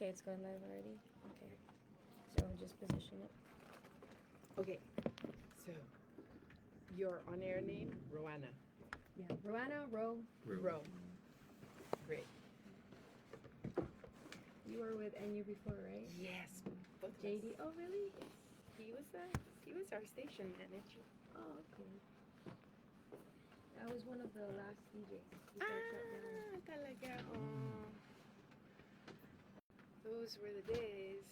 Okay, it's going live already. Okay. So I'll just position it. Okay. So, your on-air name, Roanna. Yeah. Roanna, Ro. Ro. Great. You were with NU before, right? Yes. Both of JD. us. Oh, really? He was our station manager. Oh, okay. I was one of the last DJs. before it shut down. Talaga. Oh. Those were the days.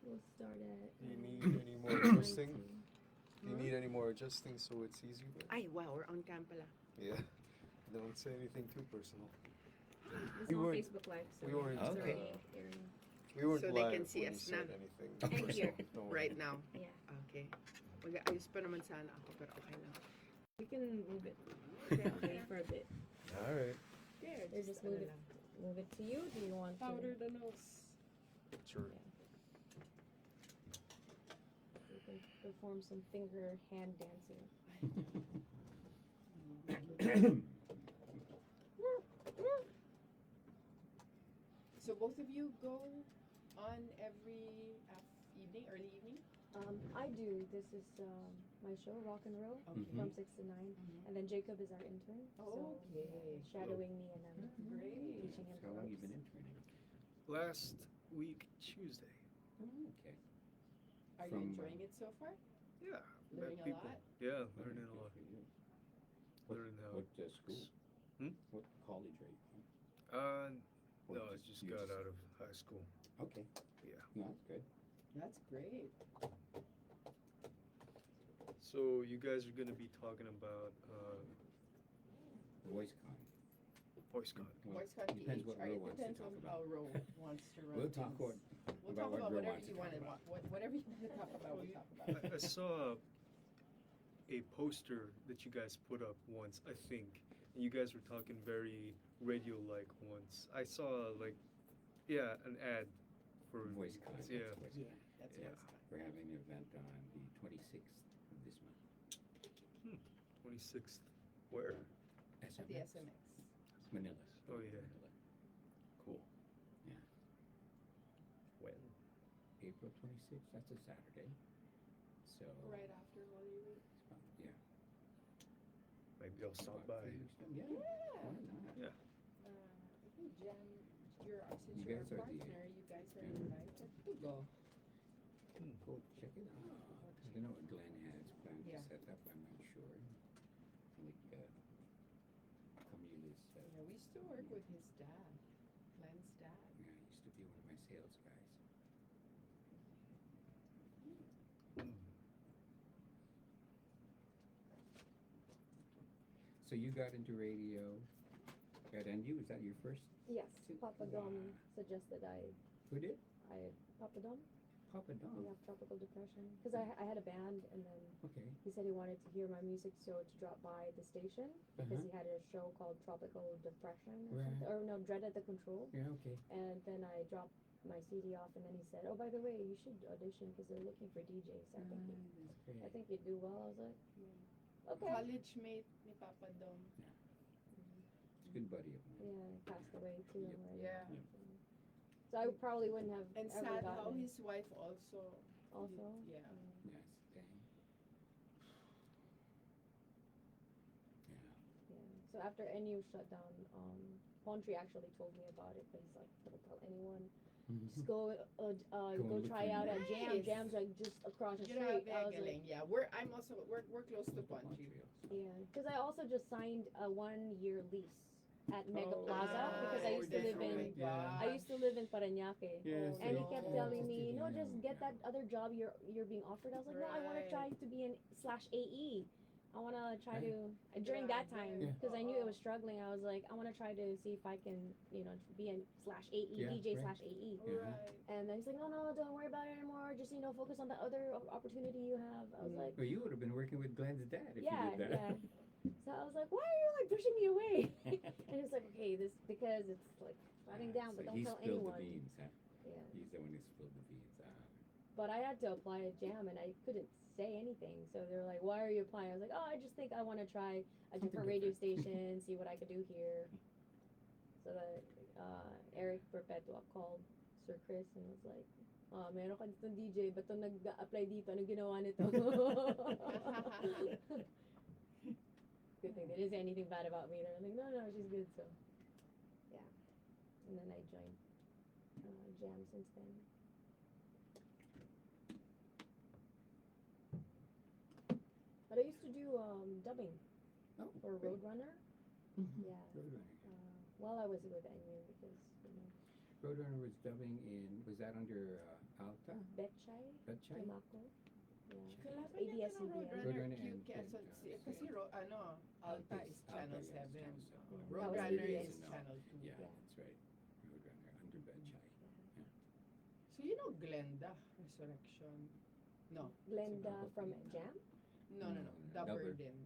We'll start at. Do you need any more adjusting? 19. Do you need any more adjusting so it's easier? Ay, wow, we're on cam pala. Yeah. Don't say anything too personal. This is We on weren't- Facebook Live, so we weren't, it's Okay. already airing. We weren't So they live can see when us you said na. anything And personal. here. Don't worry. Right now. Yeah. Okay. Mag-ayos pa naman sana ako, pero okay lang. We can move it. Okay, for a bit. All right. Yeah, Or just move it. Move it to you. Do you want Powder to? the nose. Sure. Yeah. You can perform some finger hand dancing. So both of you go on every early evening? I do. This is my show, Rock and Roll, Okay. from 6 to 9. And then Jacob is our intern. So Okay. shadowing me and I'm Great. teaching him. So how long you ropes. been interning? Last week, Tuesday. Okay. Are you From, enjoying it so far? Yeah. Learning met a people. lot? Yeah, Okay, learning a good lot. for you. Learning how. What school? Hmm? What college are you from? Or No, I just you got out of high school. Okay. Yeah. No, that's good. That's great. So you guys are gonna be talking about VoiceCon. VoiceCon. Well, VoiceCon depends what PH, Ro it wants to depends talk on about. how Ro wants to run We'll talk things. We'll about talk what about Ro whatever wants to you talk want to about. whatever you want to talk about, we'll talk about. I saw a poster that you guys put up once, I think. And you guys were talking very radio-like once. I saw an ad for VoiceCon. that's Yeah. VoiceCon. Yeah, that's Yeah. VoiceCon. We're having an event on the 26th of this month. 26th. Where? At the SMX. Manila. Oh, yeah. Manila. Cool. Yeah. When? April 26th, that's a Saturday. So. Right after Holy Week. Yeah. Maybe I'll stop About by. 3 weeks from- Yeah. Yeah. Why not? Yeah. I think since you're a You guys are the- partner, you guys are invited to go. Go check it out. I don't know what Glenn has planned Yeah. to set up, I'm not sure. I think Camille is, Yeah, we used to work with his dad, Glenn's dad. yeah, used to be one of my sales guys. So you got into radio at NU, is that your first? Yes, Two. Papa Dom suggested Who did? Papa Dom? Papa We Dom. have tropical depression. Because I had a band and then Okay. he said he wanted to hear my music, so to drop by the station because he had a show called Tropical Depression or something, or no, Dread at the Control. Yeah, okay. And then I dropped my CD off, and then he said, "Oh, by the way, you should audition because they're looking for DJs. That's I great. think you'd do well." I was like, "Okay." College mate ni Papa Dom. It's a good buddy of mine. Yeah, he passed away too. Yep. Already. Yeah. So I probably wouldn't have And ever sad how gotten it. his wife also. Also. Yeah. Yes, dang. Yeah. Yeah. So after NU shut down, Pontry actually told me about it, but he's like, "Don't tell anyone. Just go look try for out me. at Jam. Nice. Jam's like just across the Grabe, street." I was like, galing. Yeah, we're close to Pontry. yeah, because I also just signed a 1-year lease at Mega Oh, Plaza because I used to live in Yeah. I used to live in Parañaque. Yeah, And he so- kept yeah, telling just me, to "No, be, just get that other job you're being offered." I was like, "No, I want to Right. try to be in /AE. I want to try Right. to during that time Yeah. because I knew it was struggling. I was like, I want to try to see if I can, be in /AE Yeah, DJ right. /AE." Yeah. Right. And then he's like, "No, don't worry about it anymore. Just focus on the other opportunity you have." I was like, Well, you would have been working with Glenn's dad if yeah, you did yeah. that. So I was like, "Why are you like pushing me away?" And he's like, "Okay, this because it's like shutting down, but So don't he tell spilled anyone." the beans, huh? Yeah. He's the one who spilled the beans. But I had to apply at Jam, and I couldn't say anything. So they're like, "Why are you applying?" I was like, "Oh, I just think I want to try a Something different radio different." station, see what I could do here." So that Eric Perpetua called Sir Chris and was like, meron ka ditong DJ, ba't to nag-apply dito? Ano ginawa nito? Good thing. They didn't say anything bad about me. They're like, no, she's good. So, yeah. And then I joined Jam since then. But I used to do dubbing Oh, for great. Roadrunner. Mhm. Yeah. Roadrunner. While I was with NU because, Roadrunner was dubbing in, was that under Alta? Betchay, Betchay? Tumaco. Yeah. Kalaban niya ABS-CBN. ng Roadrunner. Roadrunner and Kasi Alta is Channel 7. Channel 7. Roadrunner ABS. is Channel 2. Yeah, Yeah. that's right. Roadrunner under Betchay. So you know Glenda Resurrection? No. Glenda from Jam? No. Dubber. Dubber din.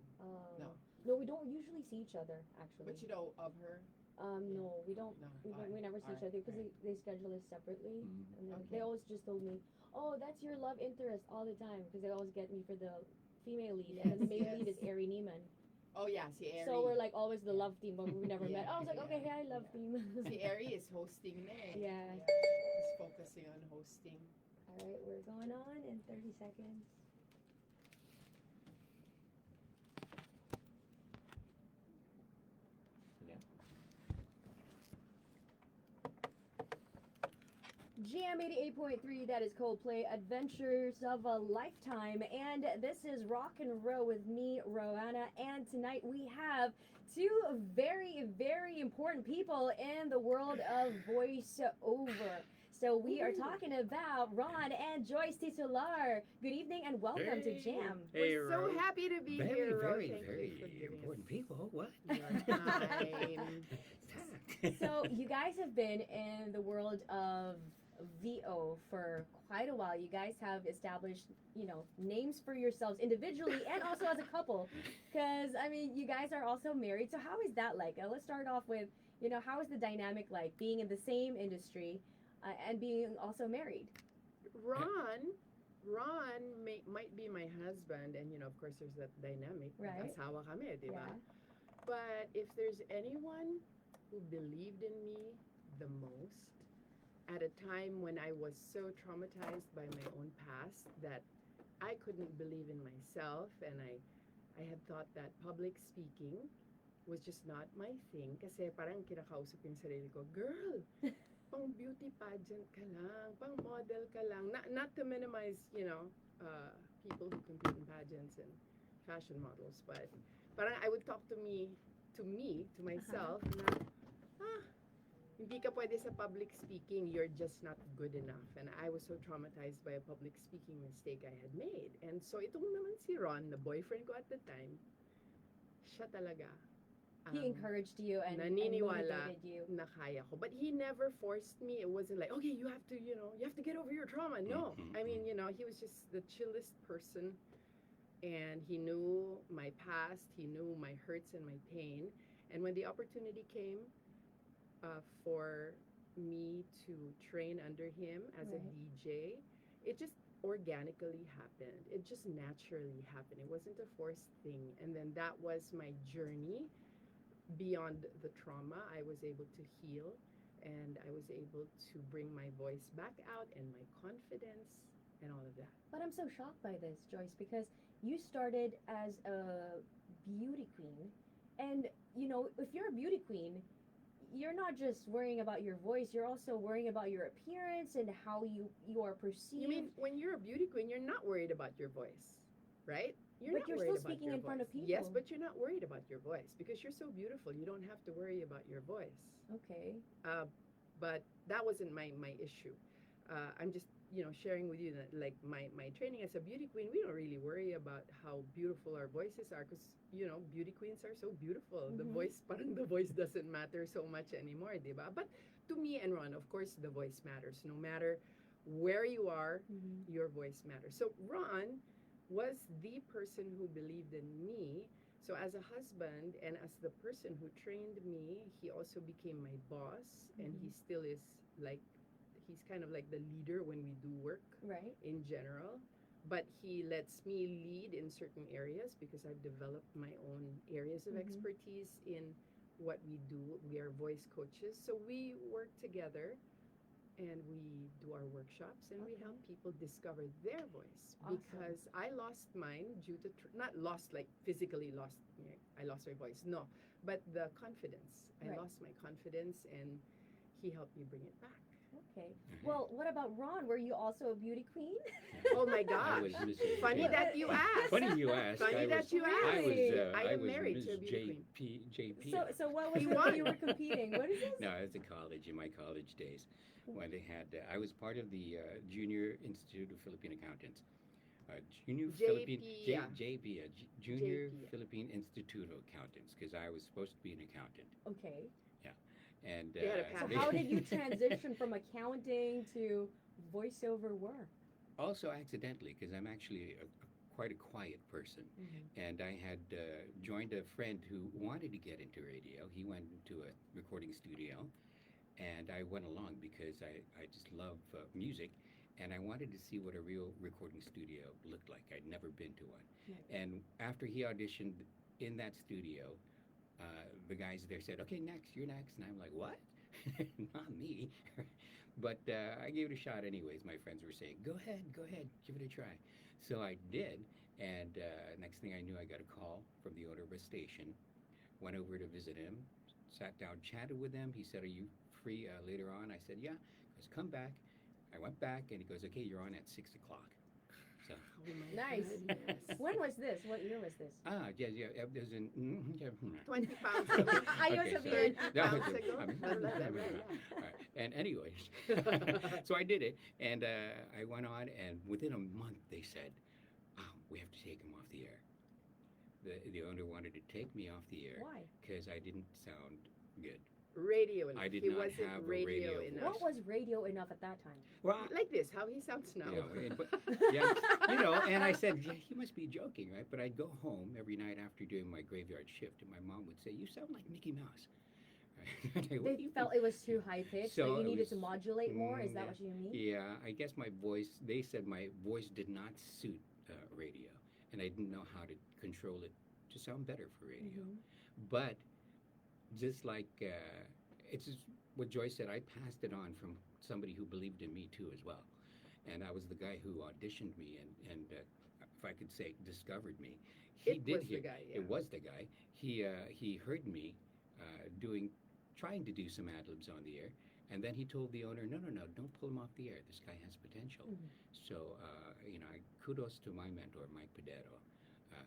No. No, we don't usually see each other, actually. But you know of her? No, we don't. No. We never see each other because they schedule us separately. Mhm. And then Okay. they always just told me, "Oh, that's your love interest all the time," because they always get me for the female lead, and then the male Yes, lead is yes. Ari Neiman. Oh yeah, si Ari. So we're like always the love team, but we never met. Yeah, I was like, okay, yeah, hey, I love yeah. team. Si Ari is hosting na eh. Yeah. He's focusing on hosting. All right, we're going on in 30 seconds. Jam88.3, that is Coldplay, Adventures of a Lifetime. And this is Rock and Roll with me, Roanna. And tonight we have two very, very important people in the world of voiceover. So we are talking about Ron and Joyce Titular. Good evening and welcome to Jam. Hey, We're so Ro. happy to be Very, here, Ro. very, Thank you very for giving us important people. What? your time. So you guys have been in the world of VO for quite a while. You guys have established, names for yourselves individually and also as a couple. Because, I mean, you guys are also married. So how is that like? Let's start off with, how is the dynamic like being in the same industry and being also married? Ron might be my husband, and of course there's that dynamic. Right. Asawa kami, di ba? Yeah. But if there's anyone who believed in me the most at a time when I was so traumatized by my own past that I couldn't believe in myself, and I had thought that public speaking was just not my thing kasi parang kinakausap yung sarili ko, girl, pang beauty pageant ka lang, pang model ka lang. Not to minimize, people who compete in pageants and fashion models, but parang I would talk to myself na, hindi ka pwede sa public speaking, you're just not good enough. And I was so traumatized by a public speaking mistake I had made. And so itong naman si Ron, the boyfriend ko at the time, siya talaga. He encouraged you and naniniwala motivated you. na kaya ko. But he never forced me. It wasn't like, okay, you have to get over your trauma. No. I mean, he was just the chillest person. And he knew my past. He knew my hurts and my pain. And when the opportunity came for me to train under him as a DJ, it just organically happened. It just naturally happened. It wasn't a forced thing. And then that was my journey. Beyond the trauma, I was able to heal, and I was able to bring my voice back out and my confidence and all of that. But I'm so shocked by this, Joyce, because you started as a beauty queen. And, if you're a beauty queen, you're not just worrying about your voice, you're also worrying about your appearance and how you are perceived. You mean when you're a beauty queen, you're not worried about your voice, right? But you're still speaking in front of people. Yes, but you're not worried about your voice because you're so beautiful. You don't have to worry about your voice. Okay. But that wasn't my issue. I'm just sharing with you that like my training as a beauty queen, we don't really worry about how beautiful our voices are because beauty queens are so beautiful. The voice doesn't matter so much anymore, diba? But to me and Ron, of course, the voice matters. No matter where you are, your voice matters. So Ron was the person who believed in me. So as a husband and as the person who trained me, he also became my boss, and he still is he's kind of like the leader when we do work Right. in general. but he lets me lead in certain areas because I've developed my own areas of Mhm. expertise in what we do. We are voice coaches, so we work together and we do our workshops and we Okay. help people discover their voice. Awesome. Because I lost mine due to not lost like physically lost, I lost my voice, no, but the confidence. I Right. lost my confidence and he helped me bring it back. Okay. Well, what about Ron? Were you also a beauty queen? Oh my I gosh. was Mrs. Funny J. that you asked. Funny you asked. Funny I that was, you I was, Really? I I am was married to a Ms. beauty queen. JP. So what was You it when won. you were competing? What is this? No, it was in college, in my college days, when they had, I was part of the Junior Institute of Philippine Accountants. Junior Philippine, JP, yeah. JP, Junior JP, yeah. Philippine Institute of Accountants, because I was supposed to be an accountant. Okay. And They had a So patent. how did you transition from accounting to voiceover work? Also accidentally, because I'm actually quite a quiet person. And I had joined a friend who wanted to get into radio. He went into a recording studio, and I went along because I just love music, and I wanted to see what a real recording studio looked like. I'd never been to one. Right. And after he auditioned in that studio, the guys there said, "Okay, next, you're next," and I'm like, "What? Not me." But I gave it a shot anyways. My friends were saying, go ahead, give it a try." So I did, and next thing I knew, I got a call from the owner of a station. Went over to visit him, sat down, chatted with him. He said, "Are you free later on?" I said, "Yeah." He goes, "Come back." I went back, and he goes, "Okay, you're on at 6 o'clock." So, Oh my Nice. goodness. When was this? What year was this? yeah, there's an, 20 pounds ago. Ayo Okay, sabihin. so- No, Pounds okay. ago? Blah, blah, blah, blah. All right. And anyways, so I did it, and I went on, and within a month they said, "Oh, we have to take him off the air." The owner wanted to take me off the air Why? because I didn't sound good. Radio enough. I did he not wasn't have a radio radio enough. What was radio enough at that time? Well, Like this, how he sounds now. you know, but, yeah, and I said, "Yeah, you must be joking, right?" But I'd go home every night after doing my graveyard shift, and my mom would say, "You sound like Mickey Mouse." Right? I'd say, "What do They you felt think?" it was too high pitched, So so you it needed to was- modulate more. Is that yeah. what you mean? Yeah, I guess my voice, they said my voice did not suit radio, and I didn't know how to control it to sound better for radio. Mhm. But just like, it's just what Joyce said, I passed it on from somebody who believed in me too as well. And I was the guy who auditioned me and if I could say, discovered me. He It did was hear, the guy, yeah. It was the guy. He heard me trying to do some ad libs on the air, and then he told the owner, no, don't pull him off the air. This guy has potential. Mhm. So, kudos to my mentor, Mike Pedero,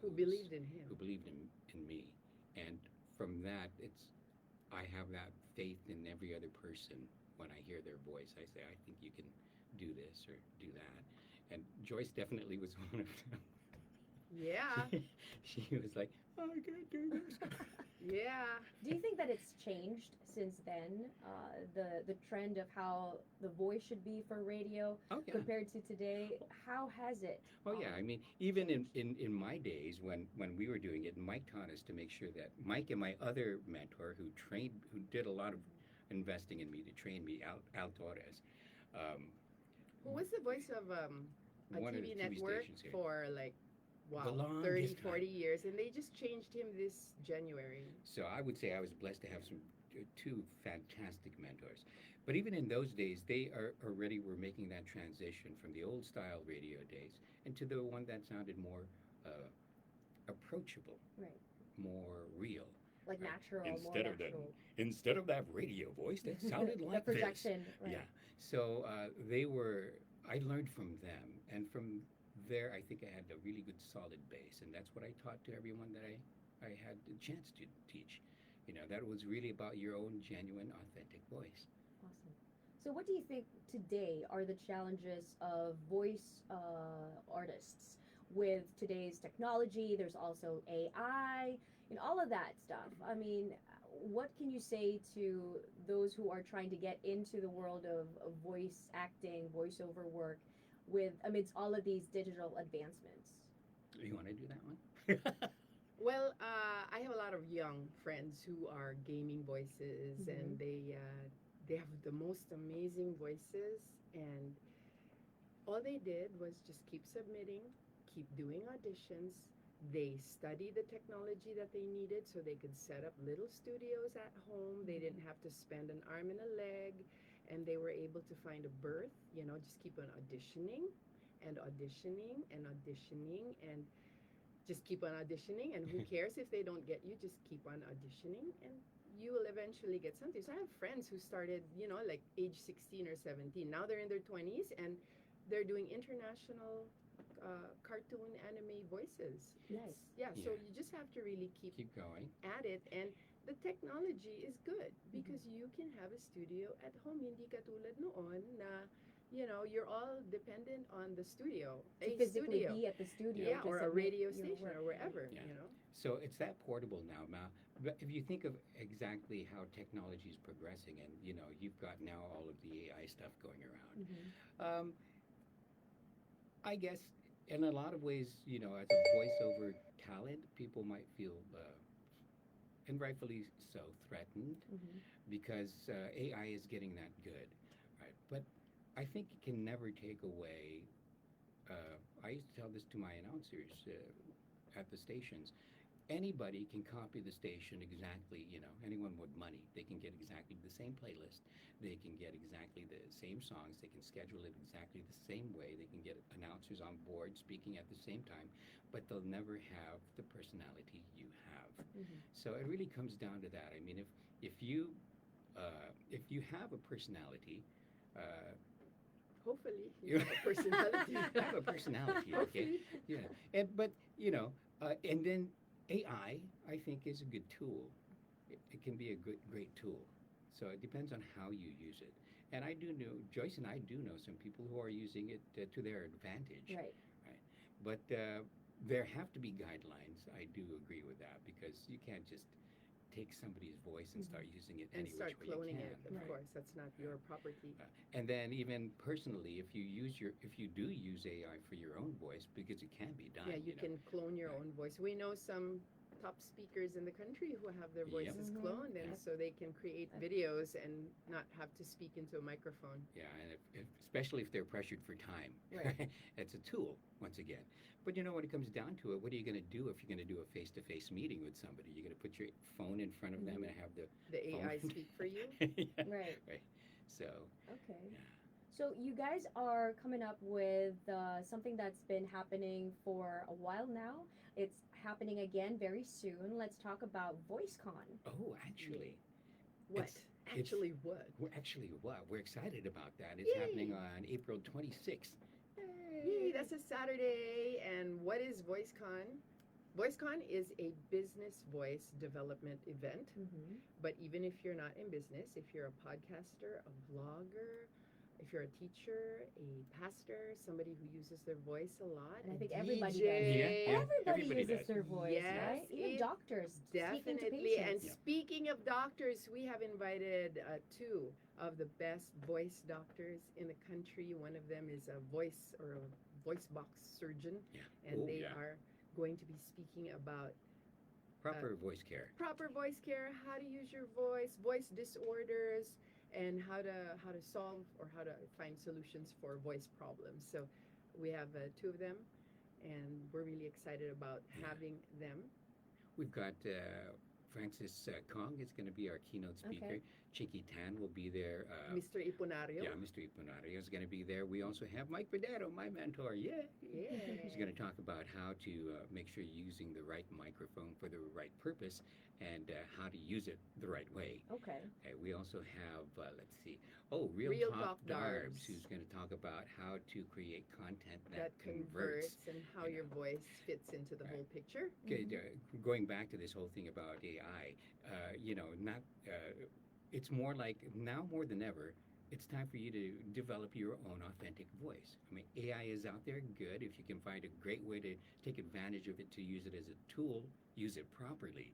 Who believed in him. who believed in me. And from that, I have that faith in every other person. When I hear their voice, I say, I think you can do this or do that. And Joyce definitely was one of them. Yeah, She was like, "Oh, I can't do this." yeah. Do you think that it's changed since then? The trend of how the voice should be for radio Oh, yeah. compared to today. How has it? Oh, yeah. I mean, even in my days when we were doing it, Mike taught us to make sure that Mike and my other mentor who did a lot of investing in me to train me, Al Torres, Who was the voice of a one of TV the TV network stations here. for like, wow, The longest 30, time. 40 years, and they just changed him this January. So I would say I was blessed to have two fantastic mentors. But even in those days, they already were making that transition from the old style radio days into the one that sounded more approachable, Right. more real. Like Right. natural, Instead more of that- natural. Instead of that radio voice that sounded the like projection. this. Right. Yeah. So I learned from them, and from there, I think I had a really good solid base, and that's what I taught to everyone that I had the chance to teach. That was really about your own genuine, authentic voice. Awesome. So, what do you think today are the challenges of voice artists with today's technology? There's also AI and all of that stuff. I mean, what can you say to those who are trying to get into the world of voice acting, voiceover work, amidst all of these digital advancements? You want to do that one? Well, I have a lot of young friends who are gaming voices, and they have the most amazing voices, and all they did was just keep submitting, keep doing auditions. They studied the technology that they needed so they could set up little studios at home. They didn't have to spend an arm and a leg, and they were able to find a berth, just keep on auditioning and auditioning and auditioning and just keep on auditioning. And who cares if they don't get you, just keep on auditioning and you will eventually get something. So I have friends who started, like age 16 or 17. Now they're in their 20s and they're doing international cartoon anime voices. Nice. Yeah, so Yeah. you just have to really keep going. at it. And the technology is good because you can have a studio at home. Hindi katulad noon na, you're all dependent on the studio. To A physically studio. be at the studio. Yeah, to or a submit radio your station work. or wherever, Yeah. So it's that portable now. Now, but if you think of exactly how technology is progressing, and you've got now all of the AI stuff going around. Mhm. I guess in a lot of ways, as a voiceover talent, people might feel, and rightfully so, threatened Mhm. because AI is getting that good, right? But I think it can never take away. I used to tell this to my announcers at the stations. Anybody can copy the station exactly, anyone with money. They can get exactly the same playlist. They can get exactly the same songs. They can schedule it exactly the same way. They can get announcers on board speaking at the same time, but they'll never have the personality you have. Mhm. So it really comes down to that. I mean, if you have a personality, uh, Hopefully, you you have a personality. have a personality, okay? Hopefully. Yeah, but and then AI, I think, is a good tool. It can be a great tool. So it depends on how you use it. And I do know, Joyce and I do know some people who are using it to their advantage. Right. Right. But there have to be guidelines. I do agree with that because you can't just take somebody's voice and start using it And any start which way you cloning can. it, of Right. course. That's not your property. And then even personally, if you do use AI for your own voice, because it can be done. Yeah, you can clone your own voice. We know some top speakers in the country who have their Yep. voices Mhm. cloned, and Yep. so they can create videos and not have to speak into a microphone. Yeah, and especially if they're pressured for time. Right. It's a tool, once again. But when it comes down to it, what are you going to do if you're going to do a face-to-face meeting with somebody? You're going to put your phone in front of them and have the The phone. AI speak for you. Yeah, Right. right. So, Okay. yeah. So you guys are coming up with something that's been happening for a while now. It's happening again very soon. Let's talk about VoiceCon. Oh, actually, What? It's- Actually, what? we're excited about that. It's Yay. happening on April 26th. Yay, that's a Saturday. And what is VoiceCon? VoiceCon is a business voice development event. Mm-hmm. But even if you're not in business, if you're a podcaster, a vlogger, if you're a teacher, a pastor, somebody who uses their voice a lot, And I a think everybody DJ, does. Yeah. Everybody Everybody uses does. their voice, Yes, right? Even it doctors speaking to definitely. And patients. Yeah. speaking of doctors, we have invited two of the best voice doctors in the country. One of them is a voice box surgeon, Yeah. and Oh, they yeah. are going to be speaking about Proper voice care. proper voice care, how to use your voice disorders, and how to solve or how to find solutions for voice problems. So we have two of them, and we're really excited about Yeah. having them. We've got Francis Kong is going to be our keynote speaker. Okay. Chinky Tan will be there. Mr. Ipunario. Yeah, Mr. Ipunario is going to be there. We also have Mike Verdero, my mentor. Yeah. Yeah. He's going to talk about how to make sure you're using the right microphone for the right purpose and how to use it the right way. Okay. Okay, we also have, let's see, Real Talk Darbs, who's going to talk about how to create content that converts. And how you your know. voice fits into the Right. whole picture. Okay, Mhm. going back to this whole thing about AI, not it's more like now more than ever, it's time for you to develop your own authentic voice. I mean, AI is out there, good. If you can find a great way to take advantage of it, to use it as a tool, use it properly.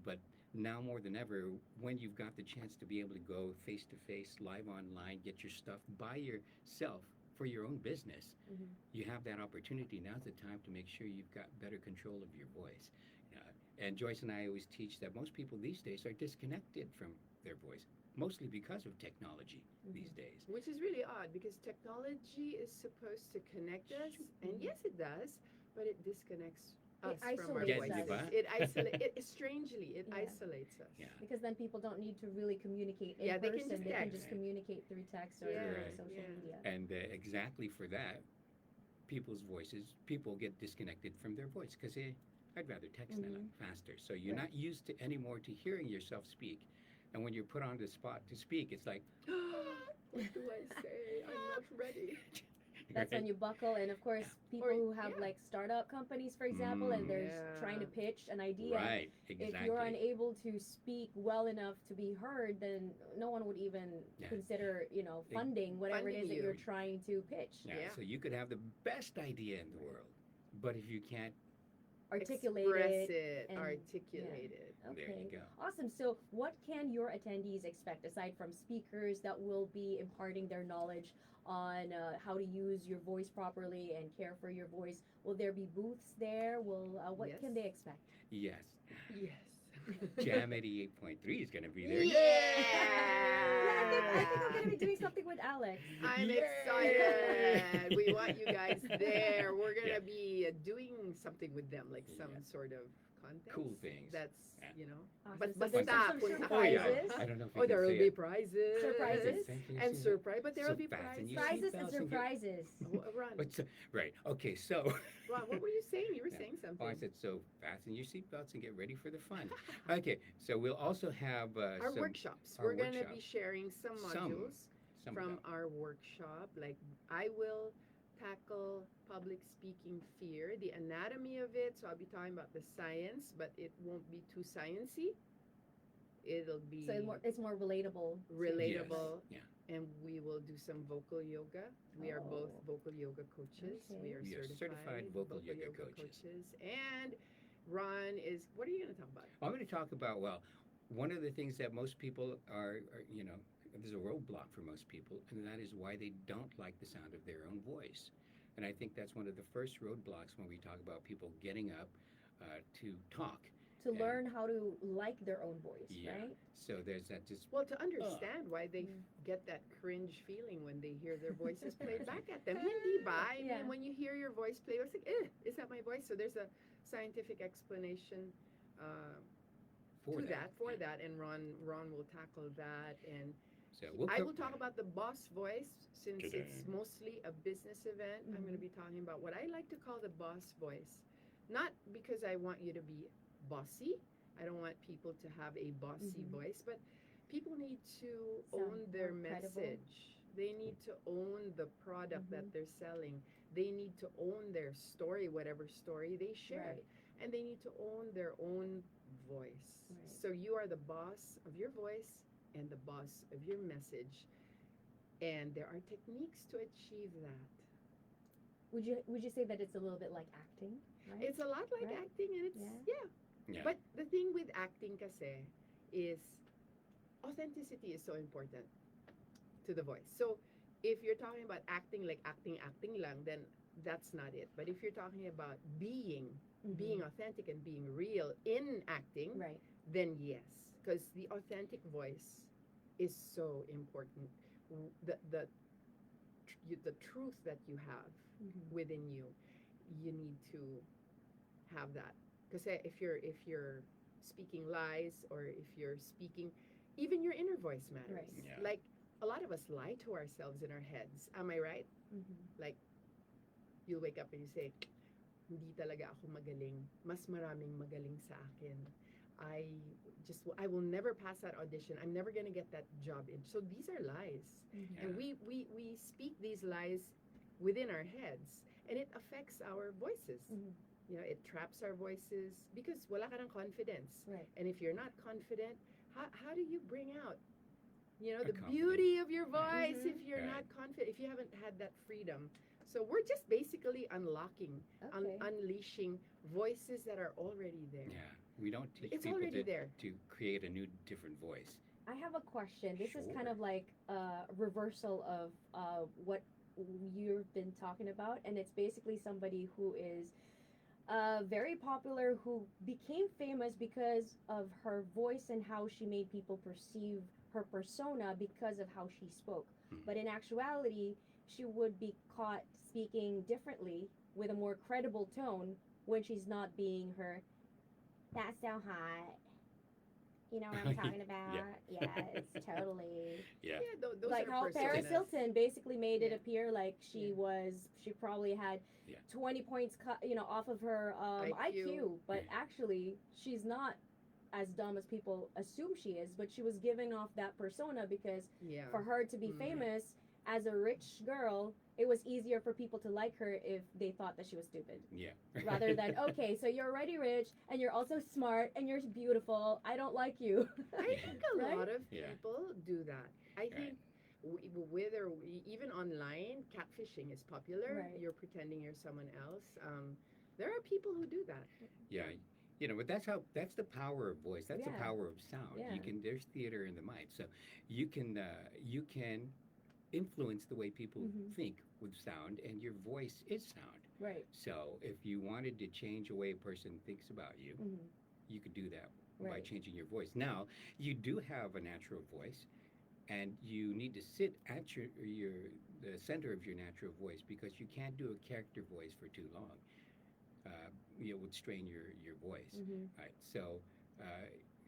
But now more than ever, when you've got the chance to be able to go face to face, live online, get your stuff by yourself for your own business, Mhm. you have that opportunity. Now's the time to make sure you've got better control of your voice. And Joyce and I always teach that most people these days are disconnected from their voice, mostly because of technology these days. Which is really odd because technology is supposed to connect us, and Mhm. yes, it does, but it disconnects It us from our isolates voices. us. It isolates. Strangely, it Yeah. isolates us. Yeah. Because then people don't need to really communicate in Yeah, they can person. just They can text. just Right. communicate through text or Yeah, Right. social yeah. media. And exactly for that, people's voices, people get disconnected from their voice because I'd rather text now, Mhm. faster. So you're Right. not used to anymore to hearing yourself speak. And when you're put on the spot to speak, it's like, What do I say? I'm not ready. That's when right? you buckle, and of course, people Or- who have yeah. like startup companies, for example, and they're Yeah. trying to pitch an idea. Right, If exactly. you're unable to speak well enough to be heard, then no one would even Yeah. consider, funding whatever it Funding is that you. you're trying to pitch. Yeah, Yeah. so you could have the best idea in the world, but if you can't, Articulate Express it. it, and- articulate it. Okay. there you go. Awesome. So, what can your attendees expect aside from speakers that will be imparting their knowledge on how to use your voice properly and care for your voice? Will there be booths there? What Yes. can they expect? Yes, Yes. Jam88.3 is going to be there. I think we're gonna be doing something with Alex. I'm Yay! excited. We want you guys there. We're gonna Yeah. be doing something with them, like some Yeah. sort of contest. Cool things. That's Yeah. Awesome. But so but there's stop. some Punta Oh yeah, surprises. I don't know if you Oh, can there will say be it. prizes. Surprises? And surprise, but there So will be fasten prizes. your Prizes seatbelts and and get- surprises. Ron, What's right? Okay, so Ron, what were you saying? You were Yeah. saying something. Oh, I said so. Fasten your seatbelts and get ready for the fun. Okay, so we'll also have Our some workshops. our We're gonna be workshops. sharing some modules some from of them. our workshop. Like I will tackle public speaking fear, the anatomy of it. So I'll be talking about the science, but it won't be too sciencey. It'll be So it's more relatable. to- relatable. Yes, And we will do some vocal yoga. We are both Oh. vocal yoga coaches. Okay. We are We are certified vocal yoga coaches. And Ron is. What are you going to talk about? I'm going to talk about, well, one of the things that most people are, there's a roadblock for most people, and that is why they don't like the sound of their own voice. And I think that's one of the first roadblocks when we talk about people getting up to talk. To And- learn how to like their own voice, Yeah. right? So there's that just, Well, to understand why they Mm. get that cringe feeling when they hear their voices played back at them. Hindi ba? I Yeah. mean, when you hear your voice play, it's like, is that my voice? So there's a scientific explanation for to that. for Yeah. that, and Ron will tackle that. And So we'll I co- will talk about the boss voice since it's Ta-da. mostly a business event. I'm going to be talking about what I like to call the boss voice. Not because I want you to be bossy. I don't want people to have a bossy Mhm. voice, but people need to Sound own their more credible. message. They need to own the product that Mhm. they're selling. They need to own their story, whatever story they share. Right. And they need to own their own voice. Right. So you are the boss of your voice and the boss of your message. And there are techniques to achieve that. Would you say that it's a little bit like acting, right? It's a lot like Right. acting, and it's Yeah. Yeah. But the thing with acting kasi is authenticity is so important to the voice. So if you're talking about acting like acting lang, then that's not it. But if you're talking about being Mhm. authentic and being real in acting, Right. then yes, because the authentic voice is so important. The truth that you have Mhm. within you, you need to have that. Because if you're speaking lies, or if you're speaking, even your inner voice matters. Right. Yeah. Like a lot of us lie to ourselves in our heads. Am I right? Mhm. You'll wake up and you say, hindi talaga ako magaling. Mas maraming magaling sa akin. I will never pass that audition. I'm never gonna get that job in. So these are lies. Mhm. And we speak these lies within our heads, and it affects our voices. Mhm. It traps our voices because wala ka ng confidence. Right. And if you're not confident, how do you bring out, the confidence. beauty of your voice Mhm. if you're Right. not confident, if you haven't had that freedom? So we're just basically unlocking, Okay. unleashing voices that are already there. Yeah. We don't teach It's people already there. to create a new, different voice. I have a question. This is kind Sure. of like a reversal of what you've been talking about, and it's basically somebody who is very popular, who became famous because of her voice and how she made people perceive her persona because of how she spoke. Mhm. But in actuality, she would be caught speaking differently with a more credible tone when she's not being her. That's so hot. You know what I'm talking about? Yes, totally. Yeah. Yeah, those Like are how Paris personas. Hilton basically made it Yeah. appear like she probably had Yeah. 20 points cut, off of her IQ, but actually she's not as dumb as people assume she is, but she was giving off that persona because Yeah. for her to be Mhm. famous as a rich girl, it was easier for people to like her if they thought that she was stupid. Yeah. Rather than, okay, so you're already rich and you're also smart and you're beautiful. I don't like you. I think a Right? lot of Yeah. people do that. I think even online, catfishing is popular. Right. You're pretending you're someone else. There are people who do that. Yeah, but that's the power of voice. That's the Yeah. power of sound. Yeah. There's theater in the mind, so you can influence the way people Mhm. think with sound, and your voice is sound. Right. So if you wanted to change the way a person thinks about you, Hmm. you could do that by Right. changing your voice. Now, you do have a natural voice, and you need to sit at the center of your natural voice, because you can't do a character voice for too long. It would strain your voice. Hmm. Right. So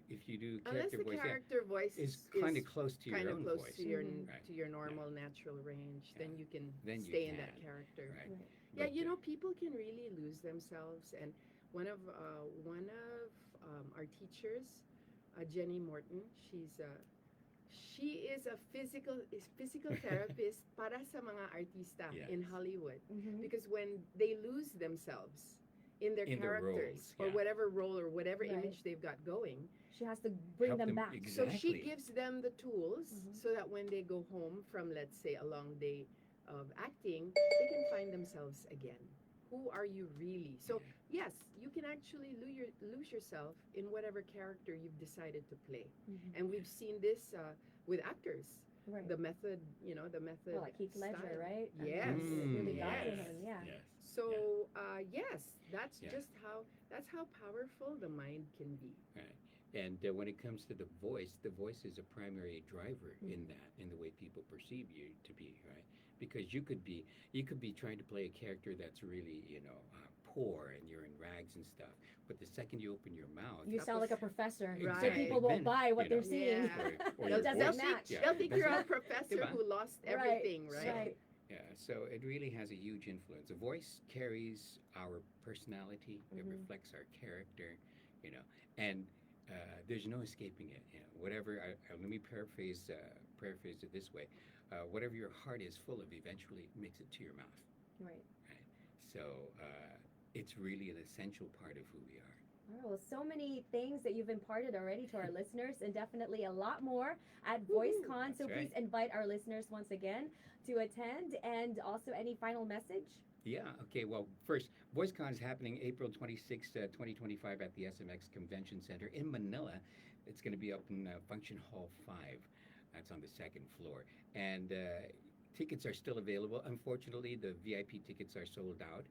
if you do Unless character the voice, character voice is kind of close to kind your of own close voice. to your Mhm. Right. to your normal natural range, Yeah. then you can Then you stay in that can. character. Right. Right. Yeah, But, people can really lose themselves, and one of our teachers, Jenny Morton, she is a physical therapist para sa mga artista Yes. in Hollywood, Hmm. because when they lose themselves in their In their characters roles, or yeah. whatever role or whatever Right. image they've got going, She has to bring Help them them back. so she Exactly. gives them the tools Mhm. so that when they go home from, let's say, a long day of acting, they can find themselves again. Who are you really? So yes, you can actually lose yourself in whatever character you've decided to play. Mhm. And we've seen this with actors. Right. The method, the method. Well, like Heath Ledger, style. right? I mean, Yes. it really got to Yes. him. Yeah. Yes. So yes, that's Yeah. just how powerful the mind can be. Right. And when it comes to the voice is a primary driver in that, in the way people perceive you to be, right? Because you could be trying to play a character that's really, poor, and you're in rags and stuff. But the second you open your mouth, You sound like a professor, so Right. people won't Then, buy what they're know, seeing. Yeah. or It your doesn't voice- match. yeah, They'll think you're a doesn't- professor Diba? who lost Right. everything, right? Right. Yeah, so it really has a huge influence. The voice carries our personality. It Mhm. reflects our character, and there's no escaping it. Whatever. Let me paraphrase it this way: whatever your heart is full of, eventually makes it to your mouth. Right. Right. So it's really an essential part of who we are. All right, well, so many things that you've imparted already to our listeners, and definitely a lot more at VoiceCon. So That's please invite our listeners once again to attend, and also any final message. Yeah, okay, well, first, VoiceCon is happening April 26, 2025 at the SMX Convention Center in Manila. It's going to be up in Function Hall 5. That's on the second floor. And tickets are still available. Unfortunately, the VIP tickets are sold out,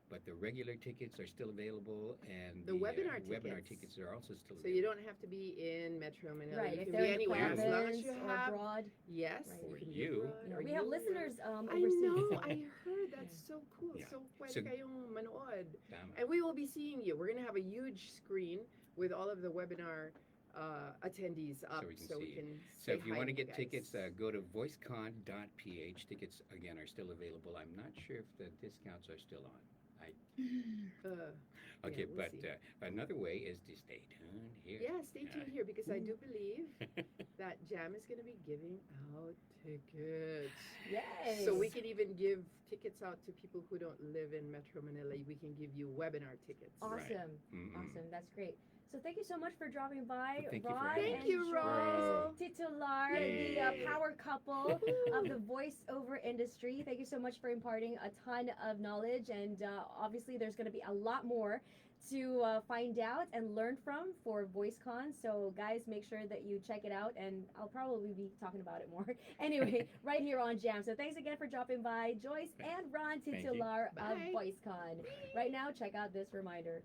but the regular tickets are still available, and The webinar webinar tickets. tickets are also still So available. you don't have to be in Metro Manila. Right, You if can they're be in the anywhere as long as province you or have. abroad. Yes. Right. For can be you. abroad, You know, or we have you listeners I overseas. know. I heard that's so cool. Yeah. So pwede So- kayong manood. Tama. And we will be seeing you. We're going to have a huge screen with all of the webinar attendees up, So we can so we see. can So say if you hi want to you get guys. tickets, go to voicecon.ph. Tickets, again, are still available. I'm not sure if the discounts are still on. Okay, we'll but see. another way is to stay tuned here. Yeah, stay tuned here, because I do believe here. that Jam is going to be giving out tickets. Yes. So we can even give tickets out to people who don't live in Metro Manila. We can give you webinar tickets. Awesome. Mm-mm. Awesome. That's great. So thank you so much for dropping by, Well, thank you for Rod having Thank and you, Joyce, Ro. Titular, Yay. the power couple of the voiceover industry. Thank you so much for imparting a ton of knowledge, and obviously there's going to be a lot more to find out and learn from for VoiceCon. So guys, make sure that you check it out, and I'll probably be talking about it more. Anyway, right here on Jam. So thanks again for dropping by, Joyce and Ron Thank you. Titular of Bye. VoiceCon. Right now, check out this reminder.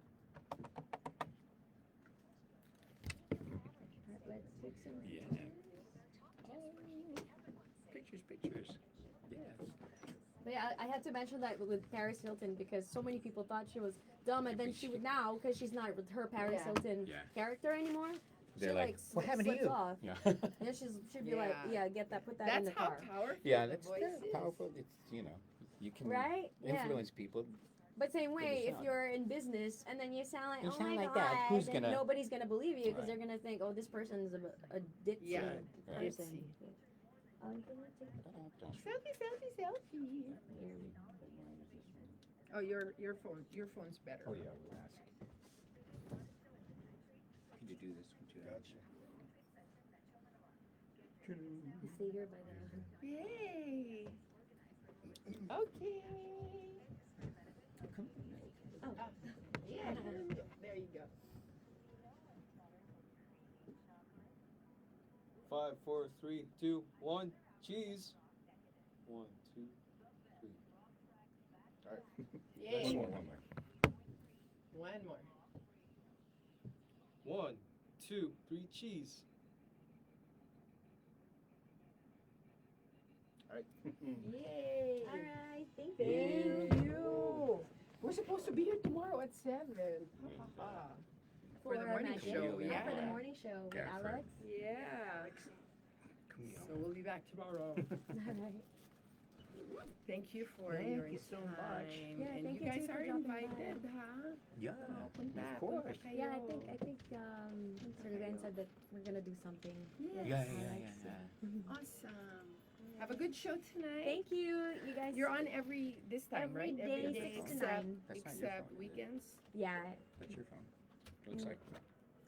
Let's take some. Yeah. Pictures. Yes. But yeah, I had to mention that with Paris Hilton because so many people thought she was dumb, and then she would now, because she's not with her Paris Yeah. Hilton Yeah. character anymore. They're she like, what happened to slips you? off. Yeah. And she'd be like, Yeah. yeah, get that, put that in That's the how car. powerful Yeah, the that's voice is. powerful. It's you can Right? Yeah. influence people. But same way, if sound. you're in business and then you sound like, You oh sound my like god, that, who's then gonna- nobody's gonna believe you because Right. they're gonna think, oh, this person's a ditzy Yeah. Right. person. Ditzy. Oh, you can take Selfie. Oh, your phone's better. Oh yeah, we'll ask. Could you do this one too? Gotcha. the Savior by the. Yay. Okay. Oh. Yeah. There you go. 5, 4, 3, 2, 1. Cheese. 1, 2, 3. All right. Yay. One more. One more. 1, 2, 3. Cheese. All right. Yay. All right, thank Thank you. you. We're supposed to be here tomorrow at 7. For the morning Magic. show, Yeah, for the yeah. morning show with Yeah, for- Alex. Yeah. So we'll be back tomorrow. All right. Thank you for Thank your you so much. time. Yeah, and thank you you guys too for are dropping by. invited, huh? Yeah, Punta, of course. punta kayo. Yeah, I think Sir Glenn said that we're gonna do something. Yes. Yeah, Alex. yeah. Awesome. Have a good show tonight. Thank you, you guys. You're on this time, Every right? day, 6 to 9. except That's not your except phone, is it? weekends. Yeah. That's your phone. Looks like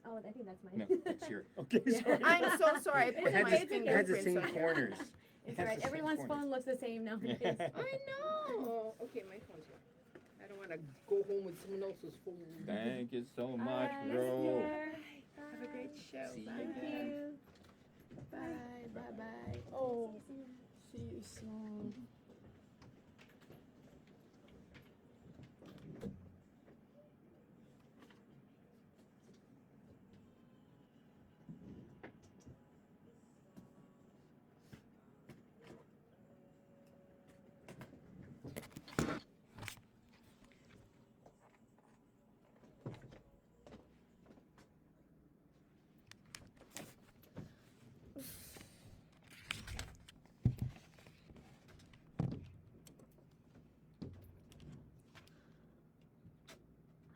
Oh, I think that's mine. no, that's your. Okay, Yeah. sorry. I'm so sorry. I put It has my the- It has the fingerprints same on it. corners. It's It has alright. the same Everyone's corners. phone looks the same nowadays. I know. Okay, my phone's here. I don't want to go home with someone else's phone. Thank you so much, Alright, bro. Have a great show. See you Bye. Thank you. Bye. Bye. Oh, see you soon.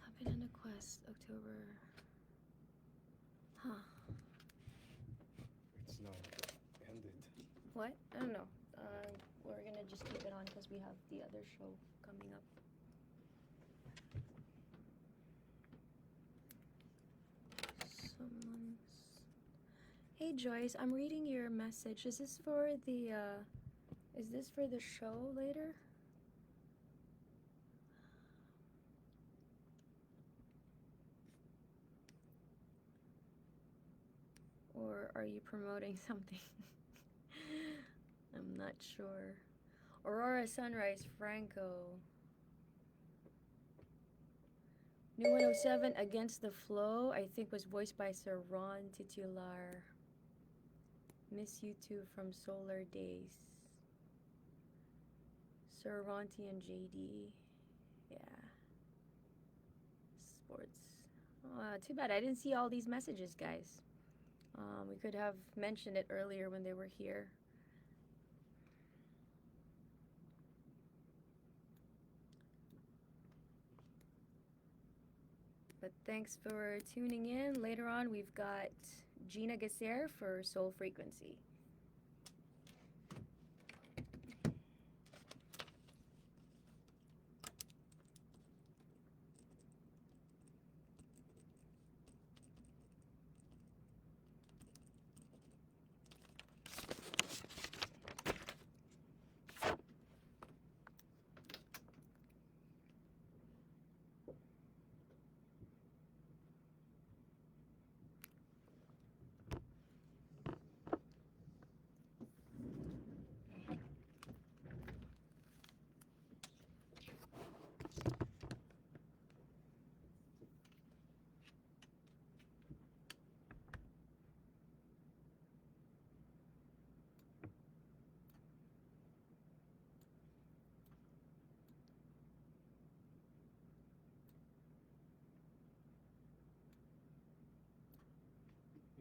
Happy Quest, October. Huh. It's not ended. What? I don't know. We're gonna just keep it on because we have the other show coming up. Someone's. Hey Joyce, I'm reading your message. Is this for the show later? Or are you promoting something? I'm not sure. Aurora Sunrise Franco. New 107 Against the Flow, I think was voiced by Sir Ron Titular. Miss You Too from Solar Days. Sir Ronti and JD. Yeah. Sports. Too bad I didn't see all these messages, guys. We could have mentioned it earlier when they were here. But thanks for tuning in. Later on, we've got Gina Gasser for Soul Frequency.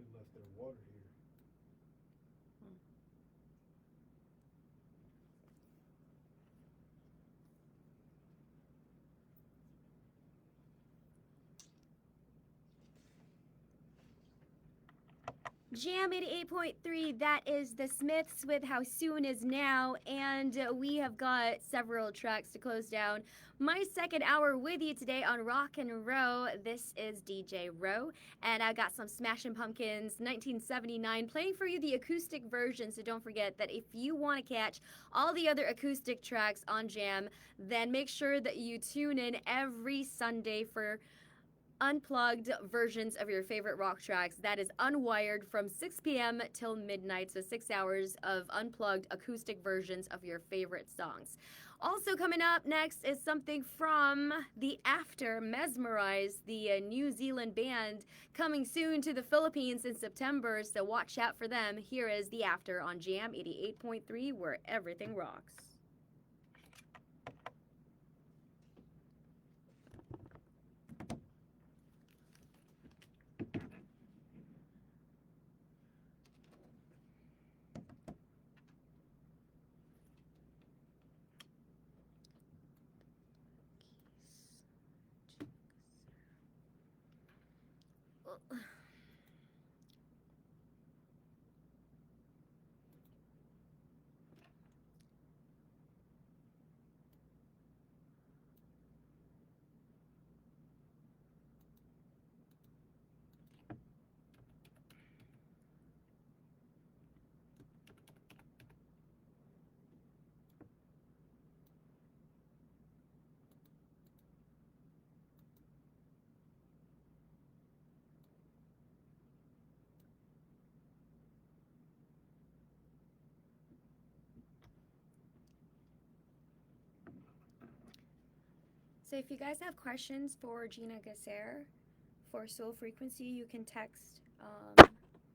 actually left their water here. Jam 88.3, that is the Smiths with How Soon Is Now, and we have got several tracks to close down my second hour with you today on Rock and Row. This is DJ Row, and I got some Smashing Pumpkins 1979 playing for you the acoustic version, so don't forget that if you want to catch all the other acoustic tracks on Jam, then make sure that you tune in every Sunday for unplugged versions of your favorite rock tracks. That is unwired from 6 p.m. till midnight, so 6 hours of unplugged acoustic versions of your favorite songs. Also coming up next is something from the After, Mesmerize, the New Zealand band coming soon to the Philippines in September, so watch out for them. Here is the After on Jam 88.3, where everything rocks. So if you guys have questions for Gina Gasser for Soul Frequency, you can text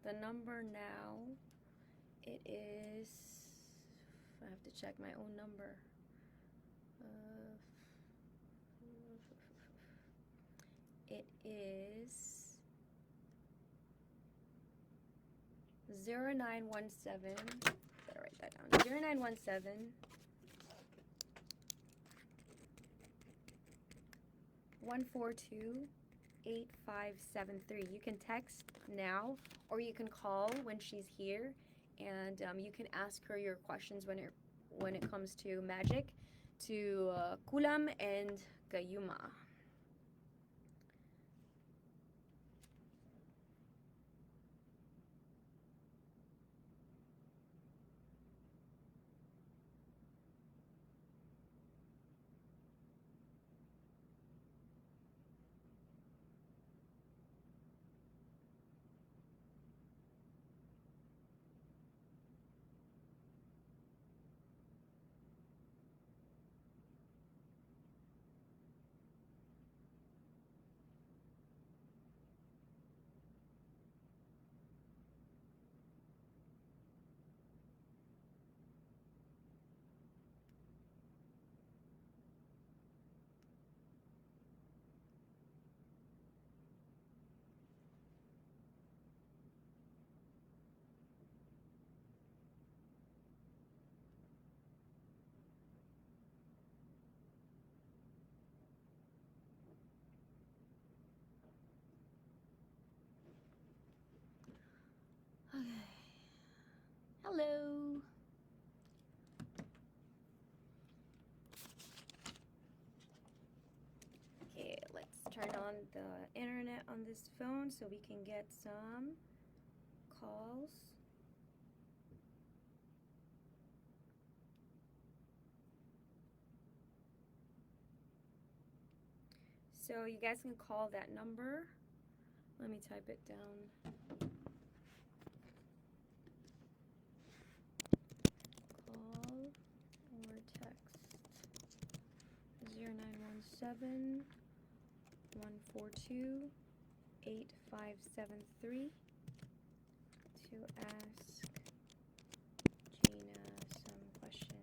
the number now. It is, I have to check my own number. It is 0917. Better write that down. 0917 142 8573. You can text now, or you can call when she's here, and you can ask her your questions when it comes to magic, to Kulam and Gayuma. Okay. Hello. Okay, let's turn on the internet on this phone so we can get some calls. So you guys can call that number. Let me type it down. Call or text 0917 142 8573 to ask Gina some questions.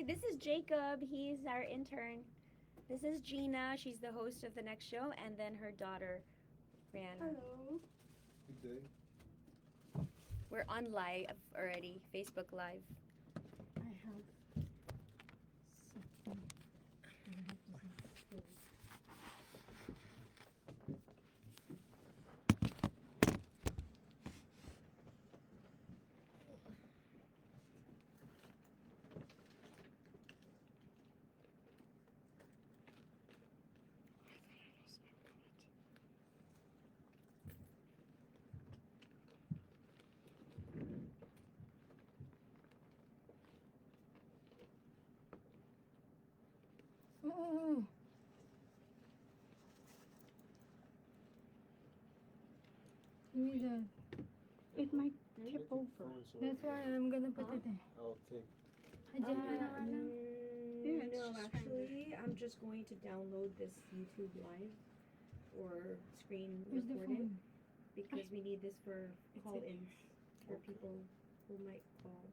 Hi, this is Jacob. He's our intern. This is Gina. She's the host of the next show, and then her daughter, Rihanna. Hello. Good day. We're on live already, Facebook Live. I have something. Oh. Give me that. It might tip over. That's why I'm gonna put it there. I'll take. Yeah, No, it's just actually, I'm just going to download this YouTube Live or screen Where's the recorded phone? because we need this for It's call-ins for people who might call.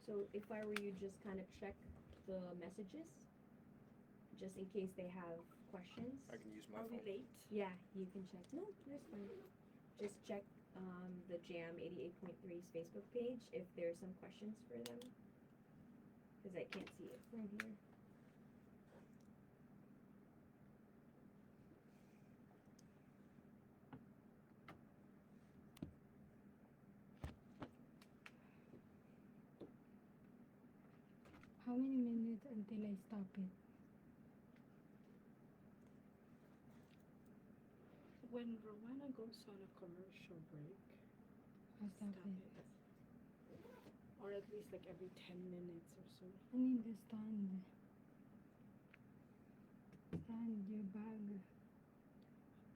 So if I were you, just kind of check the messages, just in case they have questions. I can use my Are we phone. late? Yeah, you can check. No, that's fine. Just check the Jam88.3's Facebook page if there's some questions for them, because I can't see it from here. How many minutes until I stop it? When Rowena goes on a commercial break, I'll stop stop it. it. Or at least like every 10 minutes or so. I need the stand. Stand, your bag.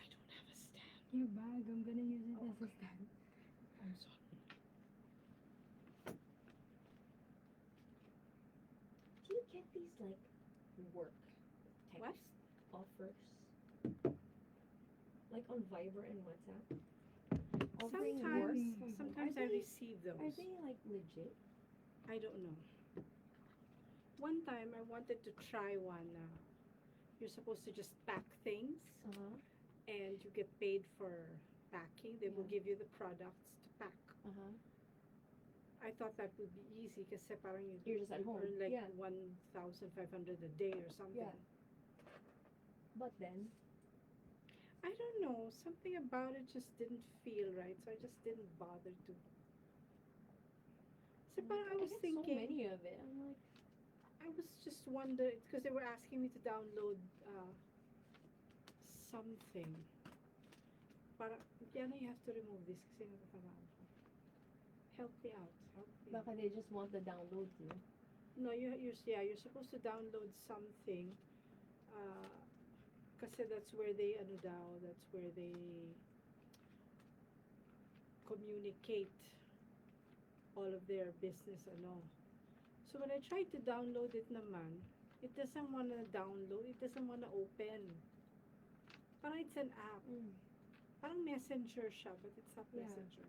I don't have a stand. Your bag, I'm gonna use it Oh, as a okay. stand. I'm sorry. Do you get these like work text What? offers, like on Viber and WhatsApp? Offering work. Sometimes I Are they- receive those. Are they like legit? I don't know. One time I wanted to try one. You're supposed to just pack things Uh-huh. and you get paid for packing. They will Yeah. give you the products to pack. Uh-huh. I thought that would be easy kasi parang You're just at you home, earn like yeah. 1,500 a day or something. Yeah. But then, I don't know. Something about it just didn't feel right, so I just didn't bother to. So parang I was get thinking, so many of it. I'm like, I was just wondering because they were asking me to download something. Parang, Yana, you have to remove this kasi nakakaraan ko. Help me out. Help me. baka they just want the download too. No, you're supposed to download something. Kasi that's where they that's where they communicate all of their business So when I tried to download it naman, it doesn't wanna download, it doesn't wanna open. Parang it's an app. Parang messenger siya, but it's not Yeah. messenger.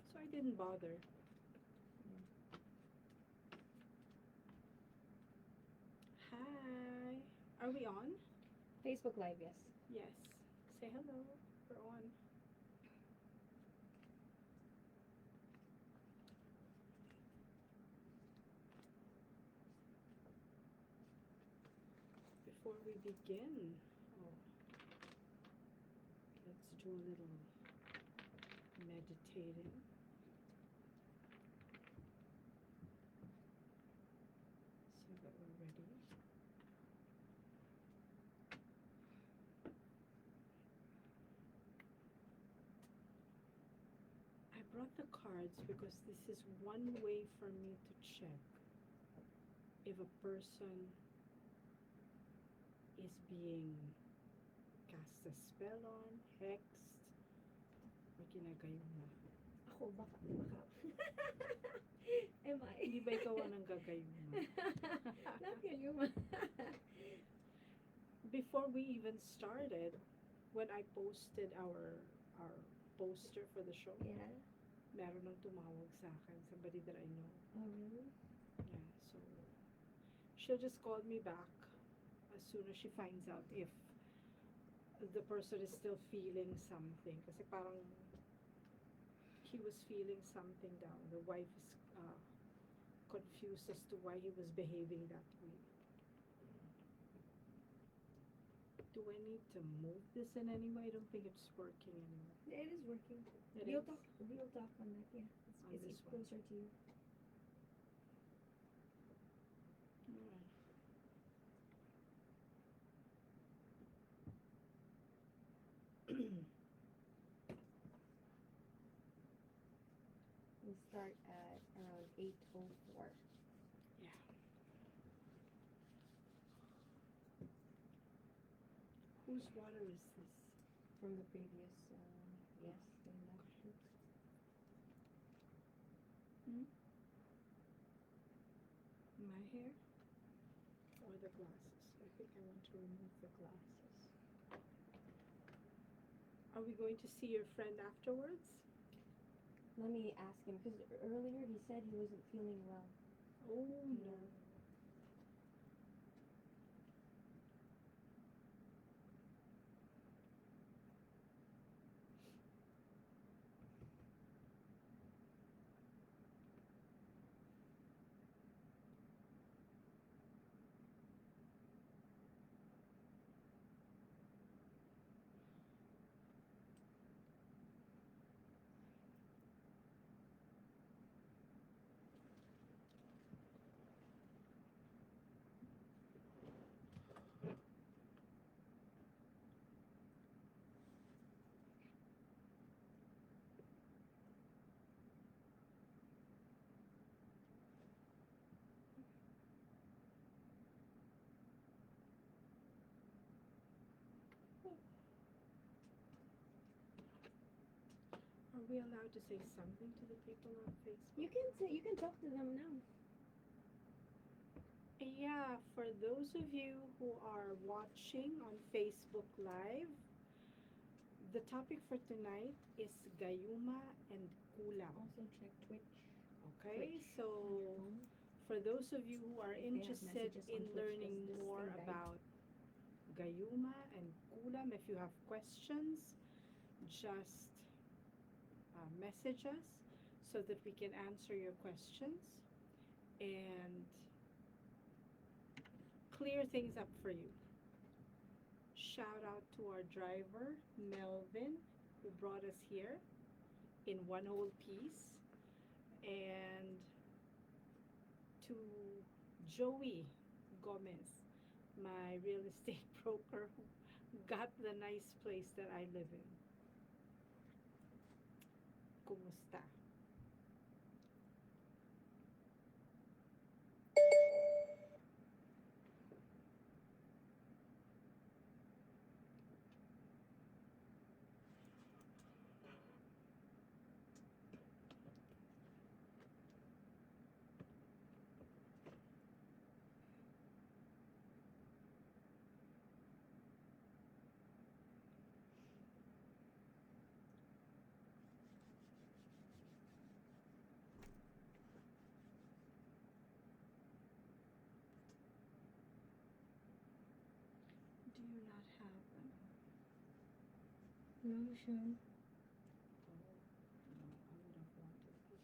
So I didn't bother. Hi. Are we on? Facebook Live, yes. Yes. Say hello. We're on. Before we begin, let's do a little meditating. So that we're ready. I brought the cards because this is one way for me to check if a person is being cast a spell on, hexed, or ginagayuma. Ako, baka. Am I? Hindi ba ikaw ang nanggagayuma? Not kayo. Before we even started, when I posted our poster for the show, Yeah. meron nang tumawag sa akin, somebody that I know. Oh, really? Yeah, so she'll just call me back as soon as she finds out if the person is still feeling something. Kasi parang he was feeling something down. The wife is confused as to why he was behaving that way. Do I need to move this in any way? I don't think it's working anymore. It is working. It We'll is? talk. We'll talk on that. Yeah. On It's this one. closer to you. Alright. We start at around 8:04. Yeah. Whose water is this? From the previous, yes, the left group. My hair? Or the glasses? I think I want to remove the glasses. Are we going to see your friend afterwards? Let me ask him, because earlier he said he wasn't feeling well. Oh no. no. Are we allowed to say something to the people on Facebook? You can talk to them now. Yeah, for those of you who are watching on Facebook Live, the topic for tonight is Gayuma and Kulang. Also check Twitch. Okay, Twitch so on your phone. for those of you who are If they have interested messages in on Twitch, learning does this more thing die? about Gayuma and Kulam, if you have questions, just message us so that we can answer your questions and clear things up for you. Shout out to our driver, Melvin, who brought us here in one whole piece, and to Joey Gomez, my real estate broker who got the nice place that I live in. Kumusta? Do you not have Lotion. oh, no, I would have wanted the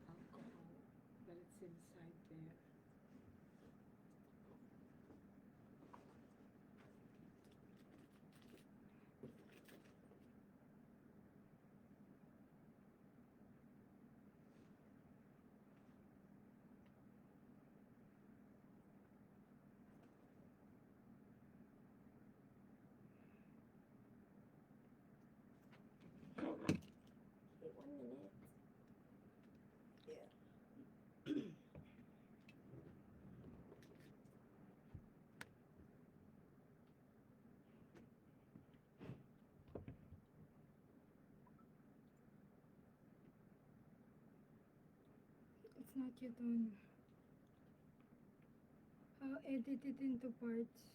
alcohol, but it's inside there. Wait 1 minute. It's not yet on. I'll edit it into parts.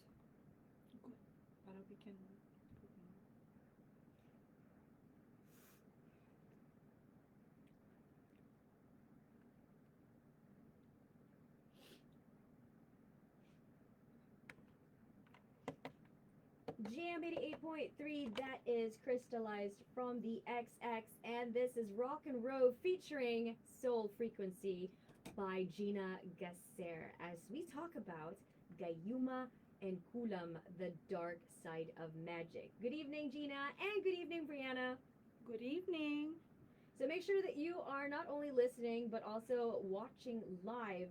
Good. Para we can put more. Jam88.3, that is crystallized from the XX, and this is Rock and Roll featuring Soul Frequency by Gina Gasser as we talk about Gayuma and Kulam, the dark side of magic. Good evening, Gina, and good evening, Brianna. Good evening. So make sure that you are not only listening but also watching live.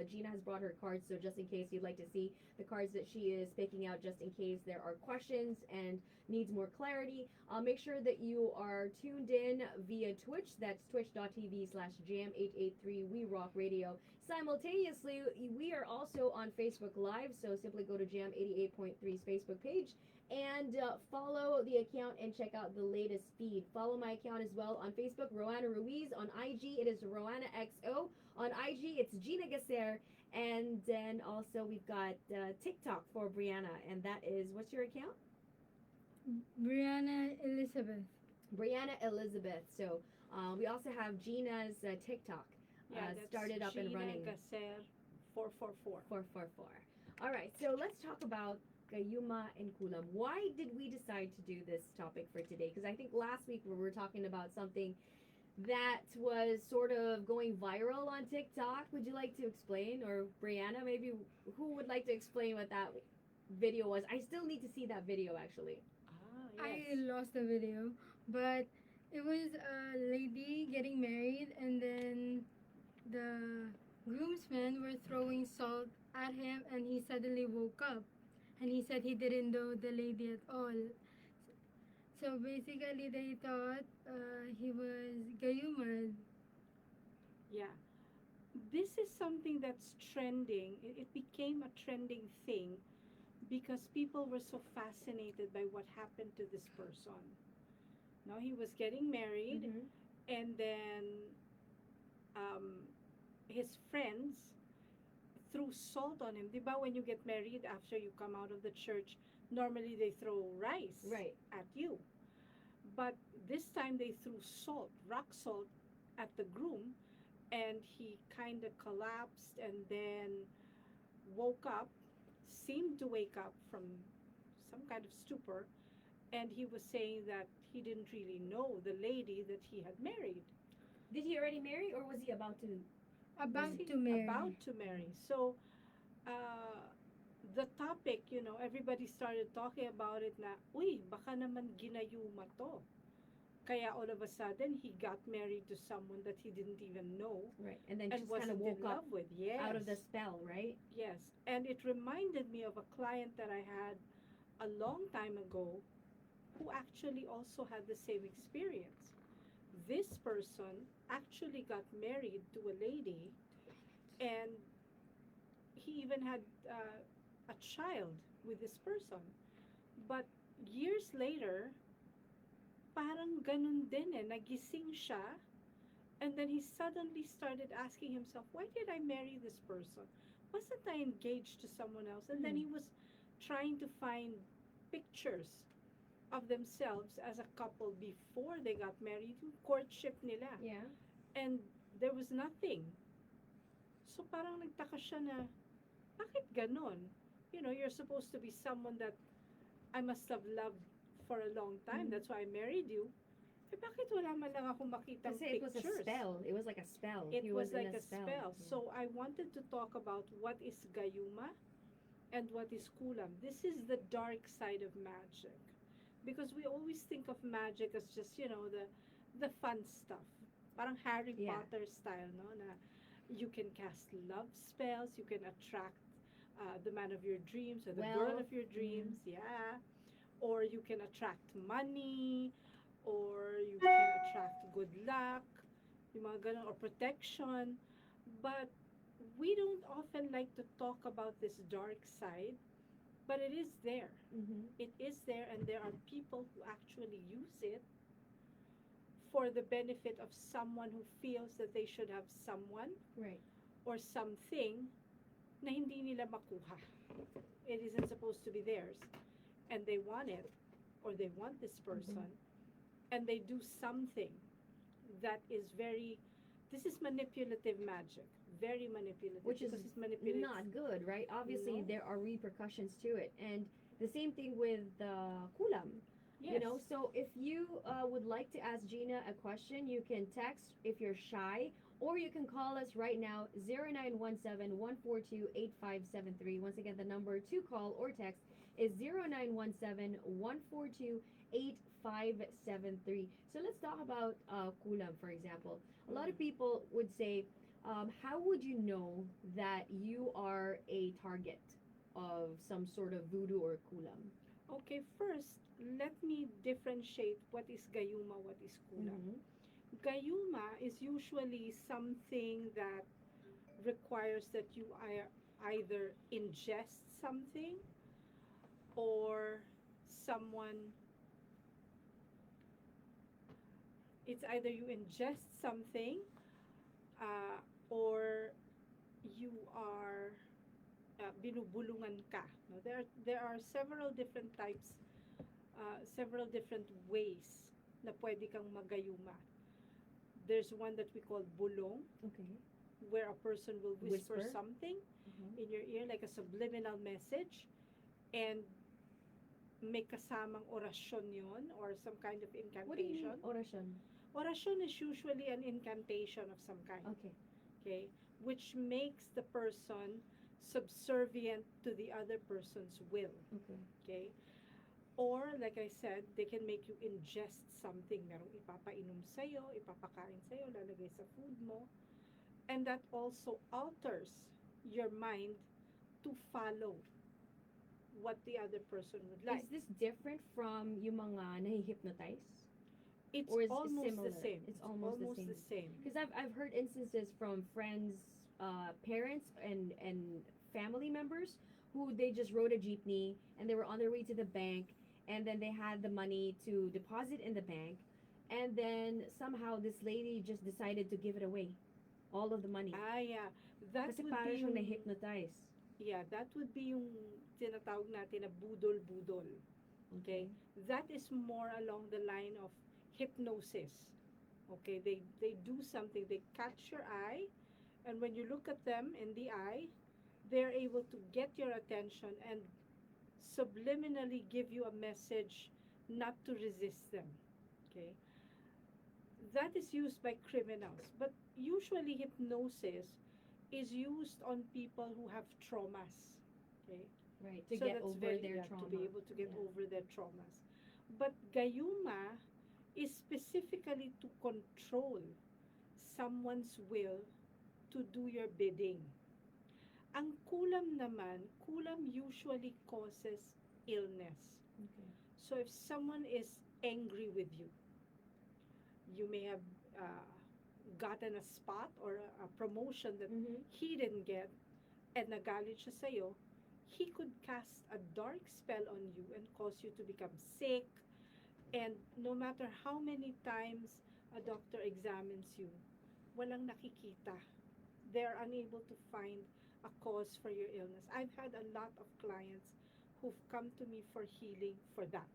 Gina has brought her cards, so just in case you'd like to see the cards that she is picking out, just in case there are questions and needs more clarity, make sure that you are tuned in via Twitch. That's twitch.tv/jam883 We Rock Radio. Simultaneously, we are also on Facebook Live, so simply go to Jam88.3's Facebook page and follow the account and check out the latest feed. Follow my account as well on Facebook, Roanna Ruiz. On IG, it is Roanna XO. On IG, it's Gina Gasser. And then also we've got TikTok for Brianna, and that is, what's your account? Brianna Elizabeth. Brianna Elizabeth. So we also have Gina's TikTok That's started up and running. Gina Gasser 444. 444. All right, so let's talk about Gayuma and Kulam. Why did we decide to do this topic for today? Because I think last week we were talking about something that was sort of going viral on TikTok. Would you like to explain? Or Brianna, maybe, who would like to explain what that video was? I still need to see that video, actually. I lost the video, but it was a lady getting married, and then the groomsmen were throwing salt at him, and he suddenly woke up, and he said he didn't know the lady at all. So basically, they thought he was Gayuma. Yeah. This is something that's trending. It became a trending thing because people were so fascinated by what happened to this person. Now he was getting married, Mhm. and then his friends threw salt on him. Diba, when you get married, after you come out of the church, normally they throw rice Right. at you. But this time they threw salt, rock salt, at the groom, and he kind of collapsed and then woke up, seemed to wake up from some kind of stupor, and he was saying that he didn't really know the lady that he had married. Did he already marry, or was he about to? About Was he to marry. About to marry. So, the topic, everybody started talking about it na, uy, baka naman ginayuma to. Kaya all of a sudden, he got married to someone that he didn't even know Right, and then and just kind of wasn't in woke up love with. Yes. out of the spell, right? Yes. And it reminded me of a client that I had a long time ago who actually also had the same experience. This person actually got married to a lady, and he even had a child with this person. But years later, parang ganun din nagising siya, and then he suddenly started asking himself, why did I marry this person? Wasn't I engaged to someone else? And then he was trying to find pictures of themselves as a couple before they got married, yung courtship nila. Yeah. And there was nothing. So parang nagtaka siya na, bakit ganon? You're supposed to be someone that I must have loved for a long time. That's why I married you. Bakit wala man lang ako makitang Kasi it pictures? was a spell. It was like a spell. It He was in like a spell. Yeah. So I wanted to talk about what is Gayuma and what is Kulam. This is the dark side of magic. Because we always think of magic as just, the fun stuff. Parang Harry Potter style, no? Na you can cast love spells, you can attract the man of your dreams or the girl of your dreams, or you can attract money, or you can attract good luck, yung mga ganun, or protection. But we don't often like to talk about this dark side, but it is there. It is there, and there are people who actually use it for the benefit of someone who feels that they should have someone Right. or something na hindi nila makuha. It isn't supposed to be theirs. And they want it, or they want this person, and they do something that is this is manipulative magic. Very manipulative. Which is because it's manipulative. not good, right? Obviously, No. there are repercussions to it. And The same thing with kulam. Yes. You know, so if you would like to ask Gina a question, you can text if you're shy, or you can call us right now, 0917-142-8573. Once again, the number to call or text is 0917-142-8573. So let's talk about kulam, for example. A lot of people would say, how would you know that you are a target of some sort of voodoo or kulam? Okay, first, let me differentiate what is gayuma, what is kulam. Mhm. Gayuma is usually something that requires that you either ingest something or someone, it's either you ingest something or you are binubulungan ka. No? There are several different types, several different ways na pwede kang magayuma. There's one that we call bulong, Okay. where a person will whisper Whisper? something Mhm. in your ear like a subliminal message, and may kasamang orasyon yon or some kind of What do you mean, incantation. orasyon? Orasyon is usually an incantation of some kind, Okay. okay, which makes the person subservient to the other person's will, Okay. okay? Or, like I said, they can make you ingest something. Merong ipapainom sa'yo, ipapakain sa'yo, lalagay sa food mo. And that also alters your mind to follow what the other person would like. Is this different from yung mga nahihypnotize? It's or is it almost similar? the same. It's almost the same. Because I've heard instances from friends, parents, and family members who they just rode a jeepney and they were on their way to the bank, and then they had the money to deposit in the bank, and then somehow this lady just decided to give it away, all of the money. Yeah. That Kasi would parang be siyang yung, na-hypnotize. yeah, that would be yung tinatawag natin na budol-budol. Okay? That is more along the line of hypnosis. Okay, they do something, they catch your eye, and when you look at them in the eye, they're able to get your attention and subliminally give you a message not to resist them. Okay, that is used by criminals, but usually hypnosis is used on people who have traumas. Okay, Right, to so get that's over very, their yeah, trauma. to be able to get Yeah. over their traumas. But gayuma is specifically to control someone's will to do your bidding. Ang kulam naman, kulam usually causes illness. Okay. So if someone is angry with you, you may have gotten a spot or a promotion that Mhm. he didn't get, and nagalit siya sa'yo, he could cast a dark spell on you and cause you to become sick. And no matter how many times a doctor examines you, walang nakikita. They're unable to find a cause for your illness. I've had a lot of clients who've come to me for healing for that.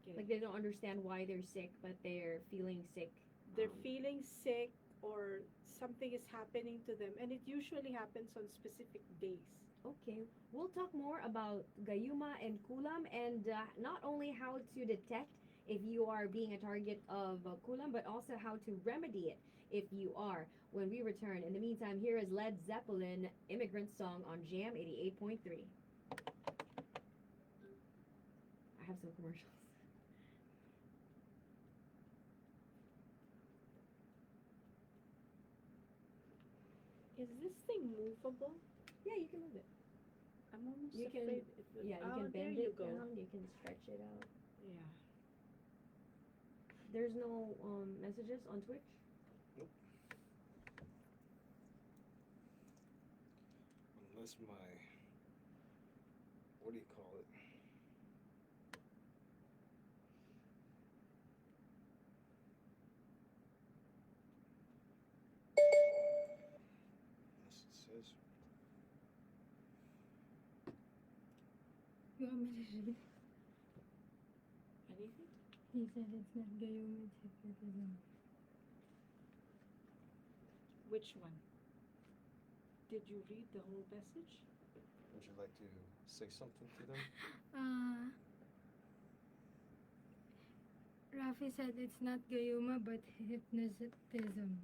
Okay. Like they don't understand why they're sick, but they're feeling sick. They're feeling sick or something is happening to them, and it usually happens on specific days. Okay, we'll talk more about gayuma and kulam, and not only how to detect if you are being a target of kulam, but also how to remedy it if you are when we return. In the meantime, here is Led Zeppelin, Immigrant Song on Jam 88.3. I have some commercials. Is this thing movable? Yeah, you can move it. I'm almost You can- afraid it would. Yeah, you can there bend you it go. down, you can stretch it out. Yeah. There's no messages on Twitch? Unless my, what do you call it? Yes, it says. You want me to read? Anything? He said it's not gayuma, it's hypnotism. Which one? Did you read the whole message? Would you like to say something to them? Uh, Rafi said it's not Gayuma but hypnotism.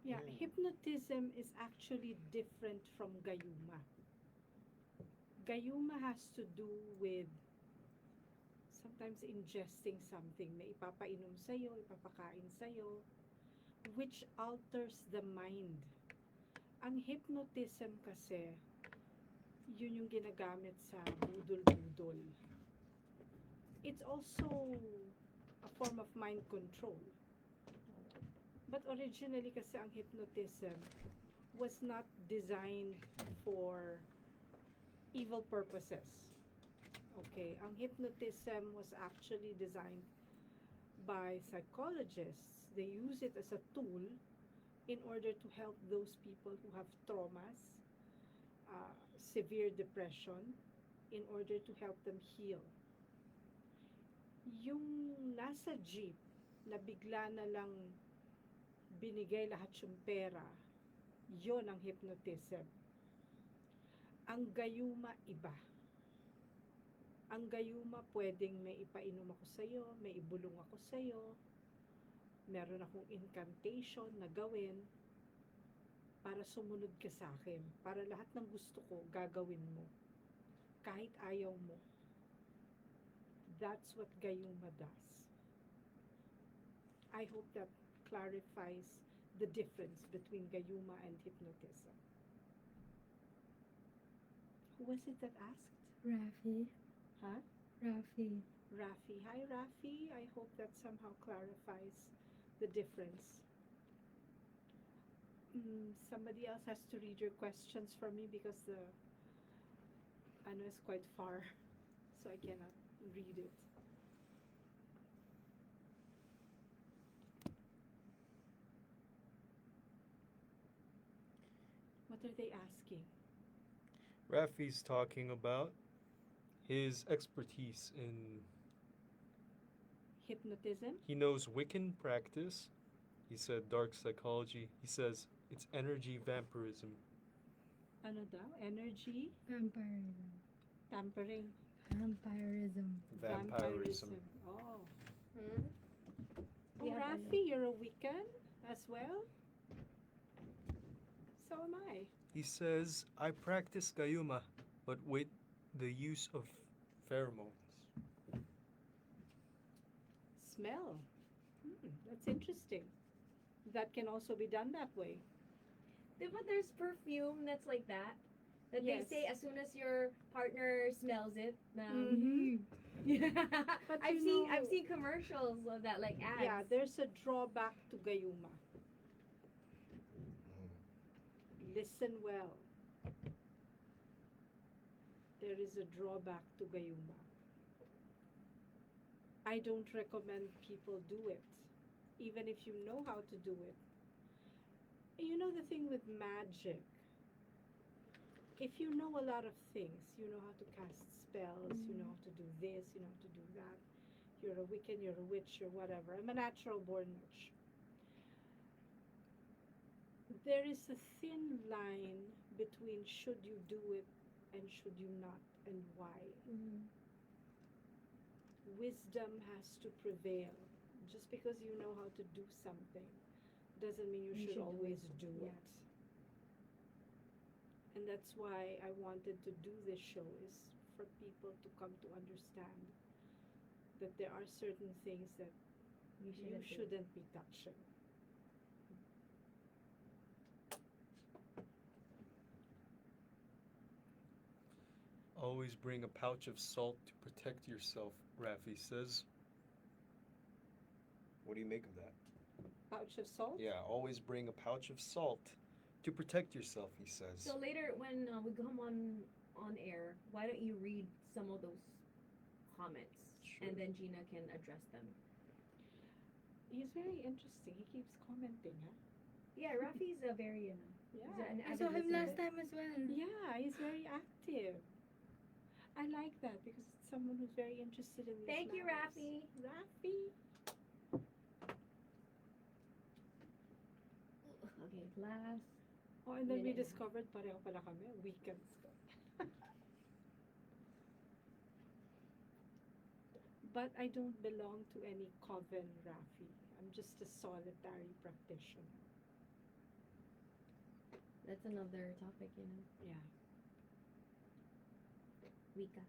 Yeah, Mm. hypnotism is actually different from Gayuma. Gayuma has to do with sometimes ingesting something na ipapainom sa'yo, ipapakain sa'yo, which alters the mind. Ang hypnotism kasi, yun yung ginagamit sa budol-budol. It's also a form of mind control. But originally kasi ang hypnotism was not designed for evil purposes. Okay, ang hypnotism was actually designed by psychologists. They use it as a tool in order to help those people who have traumas, severe depression, in order to help them heal. Yung nasa jeep na bigla na lang binigay lahat yung pera, yon ang hypnotism. Ang gayuma iba. Ang gayuma pwedeng may ipainom ako sa'yo, may ibulong ako sa'yo, meron akong incantation na gawin para sumunod ka sa akin, para lahat ng gusto ko gagawin mo, kahit ayaw mo. That's what gayuma does. I hope that clarifies the difference between gayuma and hypnotism. Who was it that asked? Rafi. Huh? Rafi. Rafi. Hi, Rafi. I hope that somehow clarifies the difference. Somebody else has to read your questions for me because the ano is quite far, so I cannot read it. What are they asking? Rafi's talking about his expertise in. Hypnotism? He knows Wiccan practice. He said dark psychology. He says it's energy vampirism. Ano daw? Energy? Vampirism. Tampering? Vampirism. Vampirism. Oh. Hmm? Oh, Yeah, Rafi, you're a Wiccan as well? So am I. He says I practice Gayuma, but with the use of pheromones. Smell. That's interesting. That can also be done that way. But there's perfume that's like that. That Yes. they say as soon as your partner smells it. Mhm. Yeah. But I've you seen know- commercials of that, like ads. Yeah, there's a drawback to Gayuma. Listen well. There is a drawback to Gayuma. I don't recommend people do it, even if you know how to do it. You know the thing with magic, if you know a lot of things, you know how to cast spells, you know how to do this, you know how to do that. You're a Wiccan, you're a witch, or whatever. I'm a natural born witch. There is a thin line between should you do it and should you not, and why. Wisdom has to prevail. Just because you know how to do something doesn't mean you should should do always it. do Yeah. it. And that's why I wanted to do this show, is for people to come to understand that there are certain things that You you shouldn't do. shouldn't be touching. Always bring a pouch of salt to protect yourself, Rafi says. What do you make of that? Pouch of salt? Yeah, always bring a pouch of salt to protect yourself, he says. So later when we come on air, why don't you read some of those comments, Sure. and then Gina can address them. He's very interesting. He keeps commenting, huh? Yeah, Rafi's a very Yeah. an I avid saw him listener. last time as well. Yeah, he's very active. I like that because it's someone who's very interested in these Thank you, matters. Rafi. Rafi. Okay, last. Oh, and then we Minute. discovered pareho pala kami, weekends. But I don't belong to any coven, Rafi. I'm just a solitary practitioner. That's another topic, you know. Yeah. Wicca.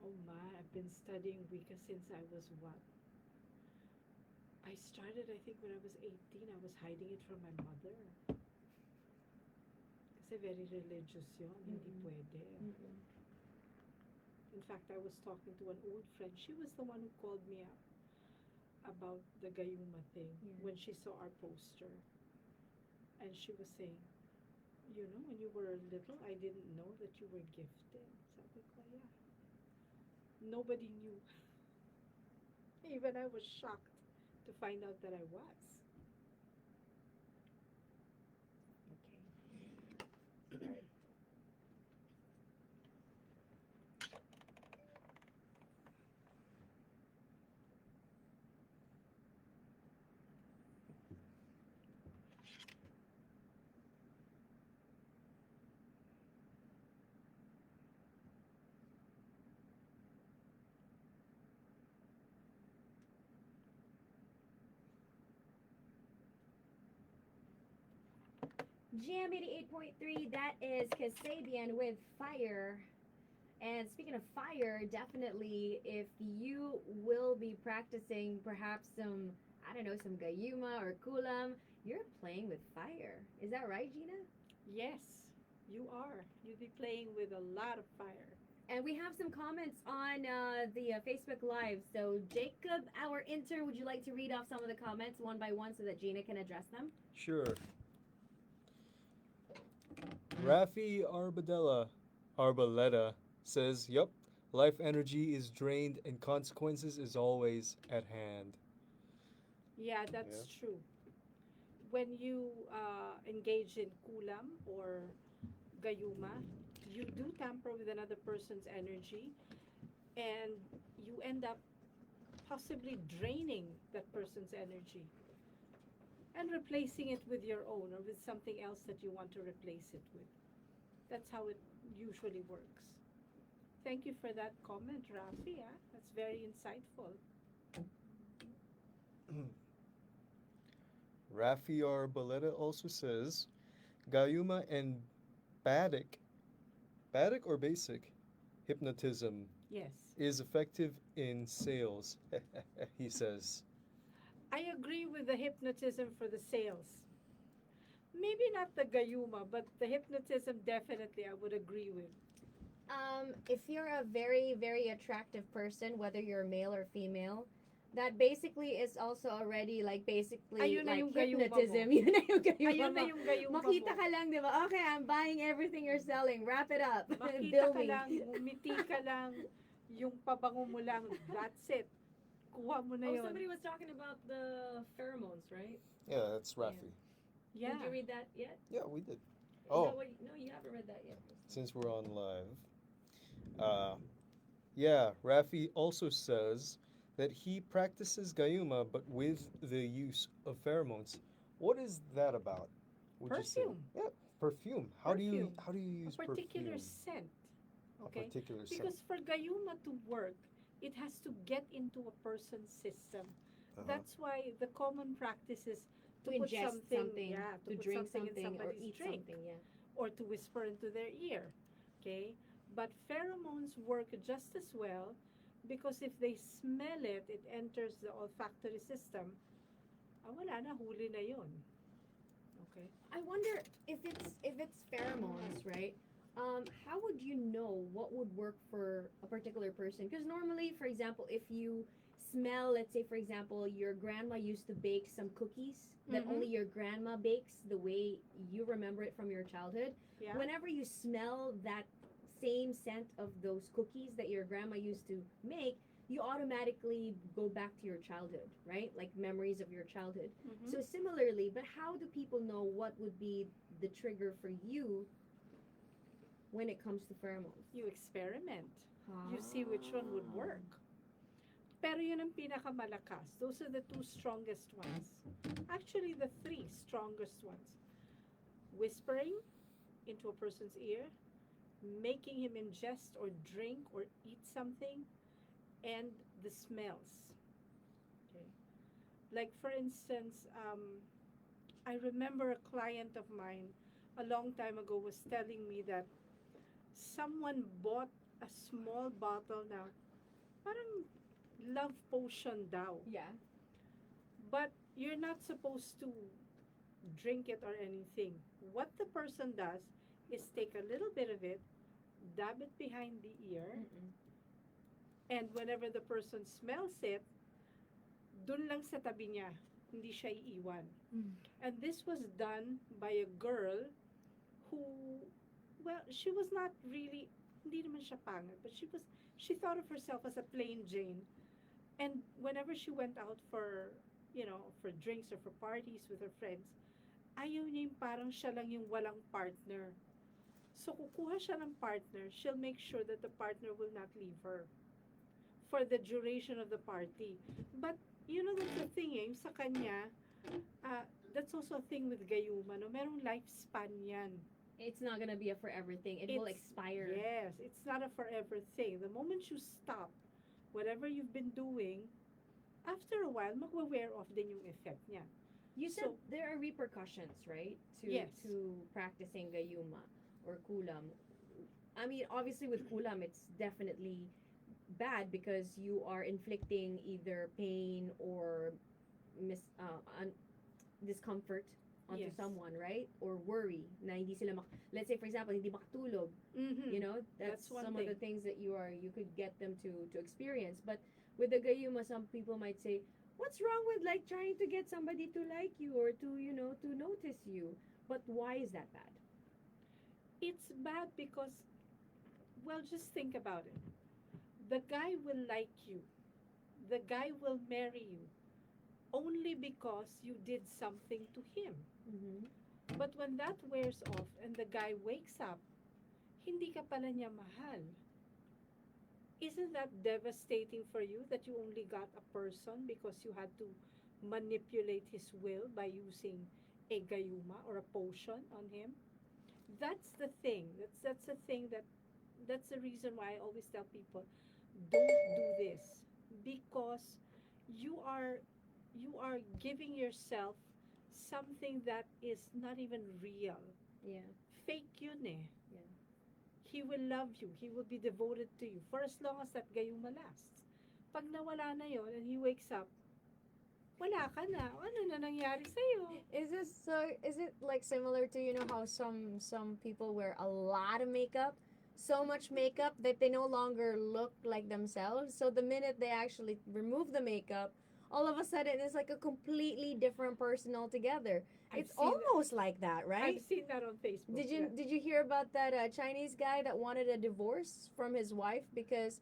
Oh my, I've been studying Wicca since I was what? I started, I think, when I was 18. I was hiding it from my mother. Kasi very religious yun. Hindi Mm-mm. pwede. Mm-mm. In fact, I was talking to an old friend. She was the one who called me up about the Gayuma thing Yeah. when she saw our poster. And she was saying, you know, when you were little, I didn't know that you were gifted. Sabi ko, yeah. Nobody knew. Even I was shocked to find out that I was. Okay. Jam88.3, that is Kasabian with Fire. And speaking of fire, definitely if you will be practicing perhaps some, I don't know, some Gayuma or Kulam, you're playing with fire. Is that right, Gina? Yes, you are. You'll be playing with a lot of fire. And we have some comments on the Facebook Live. So, Jacob, our intern, would you like to read off some of the comments one by one so that Gina can address them? Sure. Rafi Arboleda says, "Yup, life energy is drained and consequences is always at hand." Yeah, that's true. When you engage in kulam or gayuma, you do tamper with another person's energy and you end up possibly draining that person's energy and replacing it with your own or with something else that you want to replace it with. That's how it usually works. Thank you for that comment, Rafi. That's very insightful. Rafi Arboleda also says, Gayuma and Badic or basic hypnotism Yes. is effective in sales, he says. I agree with the hypnotism for the sales. Maybe not the gayuma, but the hypnotism definitely I would agree with. If you're a very, very attractive person, whether you're male or female, that basically is also already like basically Ayun na like yung gayuma hypnotism. mo. Yun na yung gayuma Ayun na mo. yung gayuma Makita mo. ka lang, di ba? Okay, I'm buying everything you're selling. Wrap it up. Makita Bill ka me. lang, umiti ka lang, yung pabango mo lang, that's it. Kuha mo na Oh, yun. somebody was talking about the pheromones, right? Yeah, that's Rafi. Yeah. Did you read that yet? Yeah, we did. Is Oh. that what no, you haven't read that yet. Since we're on live. Yeah, Rafi also says that he practices Gayuma but with the use of pheromones. What is that about? Would you say? Perfume. Yeah, perfume. How do you use A particular perfume? scent. Okay? A particular scent. Because for gayuma to work, it has to get into a person's system. That's why the common practice is to put ingest something, yeah, to put drink something in something or somebody's eat drink, something, yeah. or to whisper into their ear. Okay? But pheromones work just as well because if they smell it, it enters the olfactory system. Wala na, huli na yun. Okay? I wonder if it's pheromones, right? How would you know what would work for a particular person? Because normally, for example, if you smell, let's say, for example, your grandma used to bake some cookies that Mhm. only your grandma bakes the way you remember it from your childhood. Yeah. Whenever you smell that same scent of those cookies that your grandma used to make, you automatically go back to your childhood, right? Like memories of your childhood. Mhm. So similarly, but how do people know what would be the trigger for you when it comes to pheromones? You experiment. You see which one would work. Pero yun ang pinakamalakas. Those are the two strongest ones. Actually, the three strongest ones. Whispering into a person's ear, making him ingest or drink or eat something, and the smells. Okay. Like, for instance, I remember a client of mine a long time ago was telling me that someone bought a small bottle now, parang love potion daw. Yeah. But you're not supposed to drink it or anything. What the person does is take a little bit of it, dab it behind the ear, Mm-mm. and whenever the person smells it, dun lang sa tabi niya, hindi siya iiwan. Mm. And this was done by a girl who, well, she was not really, hindi naman siya pangit, but she thought of herself as a plain Jane. And whenever she went out for, for drinks or for parties with her friends, ayaw niya yung parang siya lang yung walang partner. So, kukuha siya ng partner, she'll make sure that the partner will not leave her for the duration of the party. But, that's the thing yung sa kanya, that's also a thing with gayuma, no? Merong lifespan yan. It's not gonna be a forever thing. It will expire. Yes, it's not a forever thing. The moment you stop whatever you've been doing, after a while, magwa-wear off din yung effect niya. You said So- there are repercussions, right? Yes. To practicing gayuma or kulam. I mean, obviously with kulam, it's definitely bad because you are inflicting either pain or discomfort onto Yes. someone, right? Or worry na hindi sila let's say for example, hindi makatulog. Mm-hmm. You know, that's That's one some of the thing. things that you could get them to experience. But with the gayuma, some people might say, what's wrong with like trying to get somebody to like you or to to notice you? But why is that bad? It's bad because, well, just think about it. The guy will like you. The guy will marry you only because you did something to him. Mm-hmm. But when that wears off and the guy wakes up, hindi ka pala niya mahal. Isn't that devastating for you that you only got a person because you had to manipulate his will by using a gayuma or a potion on him? That's the thing. That's the thing that's the reason why I always tell people, don't do this because you are giving yourself something that is not even real. Yeah. Fake yun eh. Yeah. He will love you. He will be devoted to you for as long as that gayuma lasts. Pag nawala na yon and he wakes up, wala ka na. Ano na nangyari sa'yo? Is it like similar to how some people wear a lot of makeup, so much makeup that they no longer look like themselves, so the minute they actually remove the makeup, all of a sudden it's like a completely different person altogether. I've It's seen that. almost like that, right? I've seen that on Facebook. Did you hear about that Chinese guy that wanted a divorce from his wife because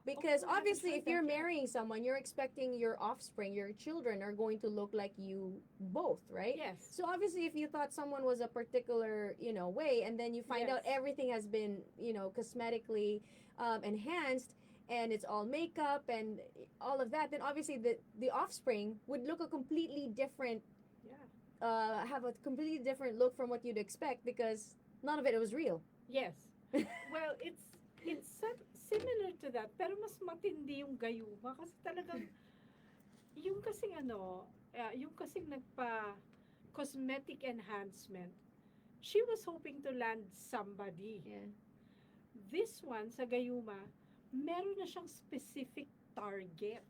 Oh, I haven't obviously heard if you're that yet. marrying someone, you're expecting your offspring, your children are going to look like you both, right? Yes. So obviously if you thought someone was a particular, way, and then you find out Yes. everything has been, cosmetically enhanced and it's all makeup and all of that, then obviously the offspring would look a completely different Yeah. have a completely different look from what you'd expect because none of it was real. Yes. Well, it's similar to that, pero mas matindi yung gayuma kasi talagang yung kasing yung kasing nagpa cosmetic enhancement. She was hoping to land somebody. Yeah. This one sa gayuma, meron na siyang specific target.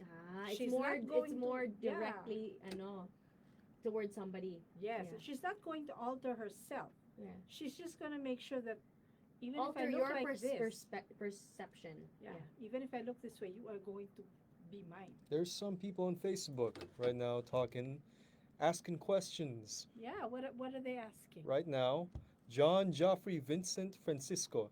Ah, it's She's more not going it's to- more yeah. directly towards somebody. Yes, Yeah. she's not going to alter herself. Yeah. She's just going to make sure that even Alter if I look your like this, perception. yeah, even if I look this way, you are going to be mine. There's some people on Facebook right now asking questions. Yeah, what are they asking? Right now, John Joffrey Vincent Francisco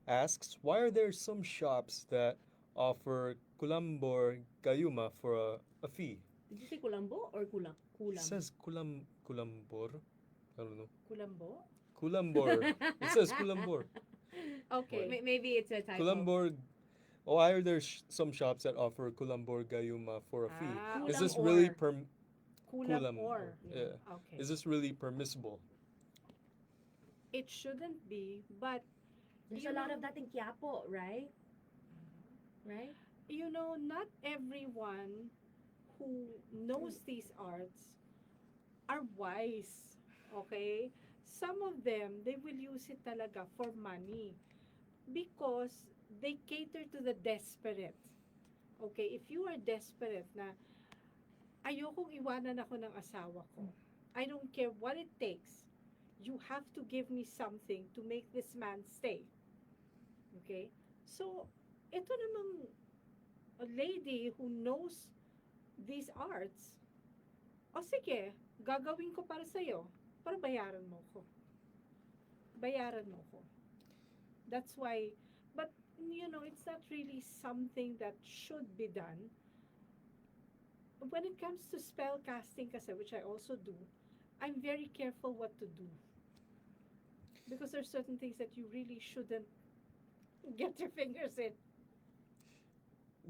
asks, why are there some shops that offer kulambor gayuma for a fee? Did you say kulambo or kulam? It says kulambor. I don't know. Kulambo? Kulambor. It says kulambor. Okay. Maybe it's a typo. Kulambor. Oh, why are there some shops that offer kulambor gayuma for a fee? Ah, Is this kulam really or. Kulam kulam or. yeah. Okay. Is this really permissible? It shouldn't be, but There's you a lot know, of that in Quiapo, right? Right? not everyone who knows these arts are wise. Okay? Some of them, they will use it talaga for money because they cater to the desperate. Okay? If you are desperate na, ayokong iwanan ako ng asawa ko. I don't care what it takes. You have to give me something to make this man stay. Okay? So, ito namang a lady who knows these arts, o sige, gagawin ko para sa'yo, para bayaran mo ko. Bayaran mo ko. That's why, but it's not really something that should be done. When it comes to spell casting kasi, which I also do, I'm very careful what to do. Because there's certain things that you really shouldn't get your fingers in.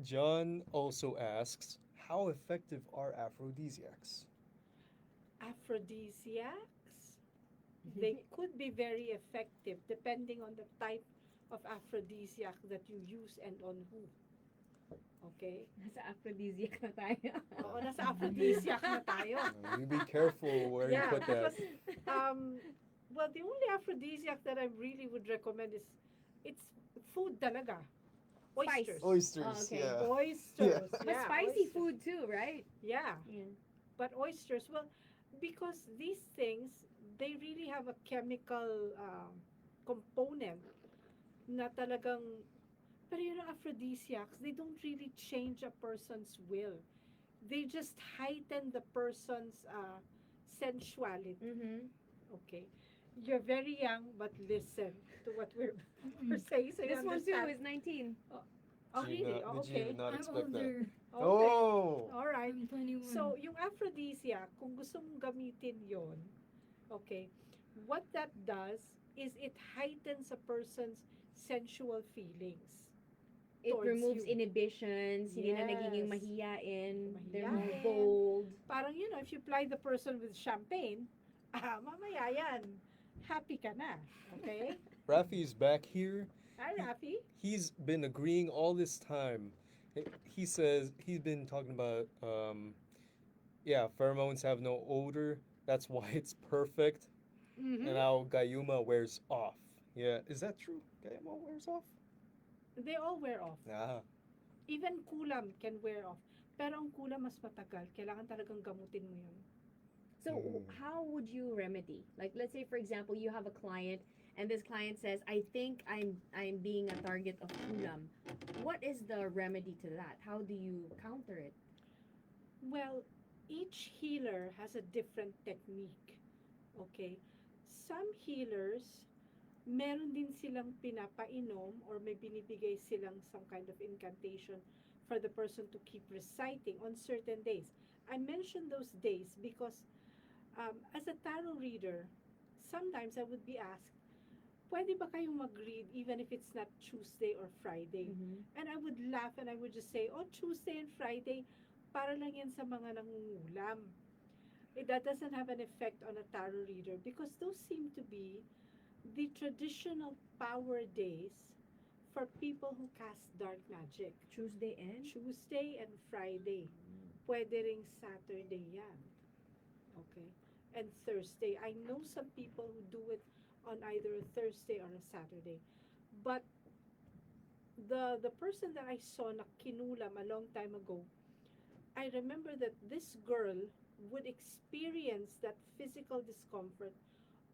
John also asks, how effective are aphrodisiacs? Aphrodisiacs, they could be very effective depending on the type of aphrodisiac that you use and on who. Okay? Nasa aphrodisiac na tayo. Oo, nasa aphrodisiac na tayo. You be careful where you put that. because, well, the only aphrodisiac that I really would recommend is, it's food talaga. Oysters. Oysters, Oh, okay. yeah. Oysters. Yeah. But spicy oysters. food too, right? Yeah. Yeah. But oysters, well, because these things, they really have a chemical component na talagang, pero aphrodisiacs, they don't really change a person's will. They just heighten the person's sensuality. Mm-hmm. Okay. You're very young, but listen to what we're saying. So you This one too understand. is 19. Oh, really? Oh, Did you okay. not I'm expect that? older. Okay. Oh! All right. I'm 21. So, yung aphrodisiac, kung gusto mong gamitin yon, okay, what that does is it heightens a person's sensual feelings. It Towards removes you. inhibitions. Hindi na nagiging Yes. mahiyain. They're more Mahiyain. bold. Parang, if you ply the person with champagne, mamaya yan, happy ka na. Okay? Rafi's back here. Hi, Rafi. He's been agreeing all this time. He says he's been talking about, pheromones have no odor. That's why it's perfect. Mm-hmm. And how Gayuma wears off. Yeah, is that true? Gayuma wears off? They all wear off. Ah. Even kulam can wear off. Pero ang kulam mas matagal. Kailangan talagang gamutin mo yun. So Mm. how would you remedy? Like, let's say for example you have a client and this client says, I think I'm being a target of kulam. What is the remedy to that? How do you counter it? Well, each healer has a different technique. Okay? Some healers, meron din silang pinapainom or may binibigay silang some kind of incantation for the person to keep reciting on certain days. I mention those days because as a tarot reader, sometimes I would be asked, pwede ba kayong mag-read even if it's not Tuesday or Friday? Mm-hmm. And I would laugh and I would just say, Tuesday and Friday, para lang yan sa mga nangungulam. That doesn't have an effect on a tarot reader because those seem to be the traditional power days for people who cast dark magic. Tuesday and? Tuesday and Friday. Pwede ring Saturday yan. Okay? And Thursday. I know some people who do it on either a Thursday or a Saturday. But the person that I saw na kinulam a long time ago, I remember that this girl would experience that physical discomfort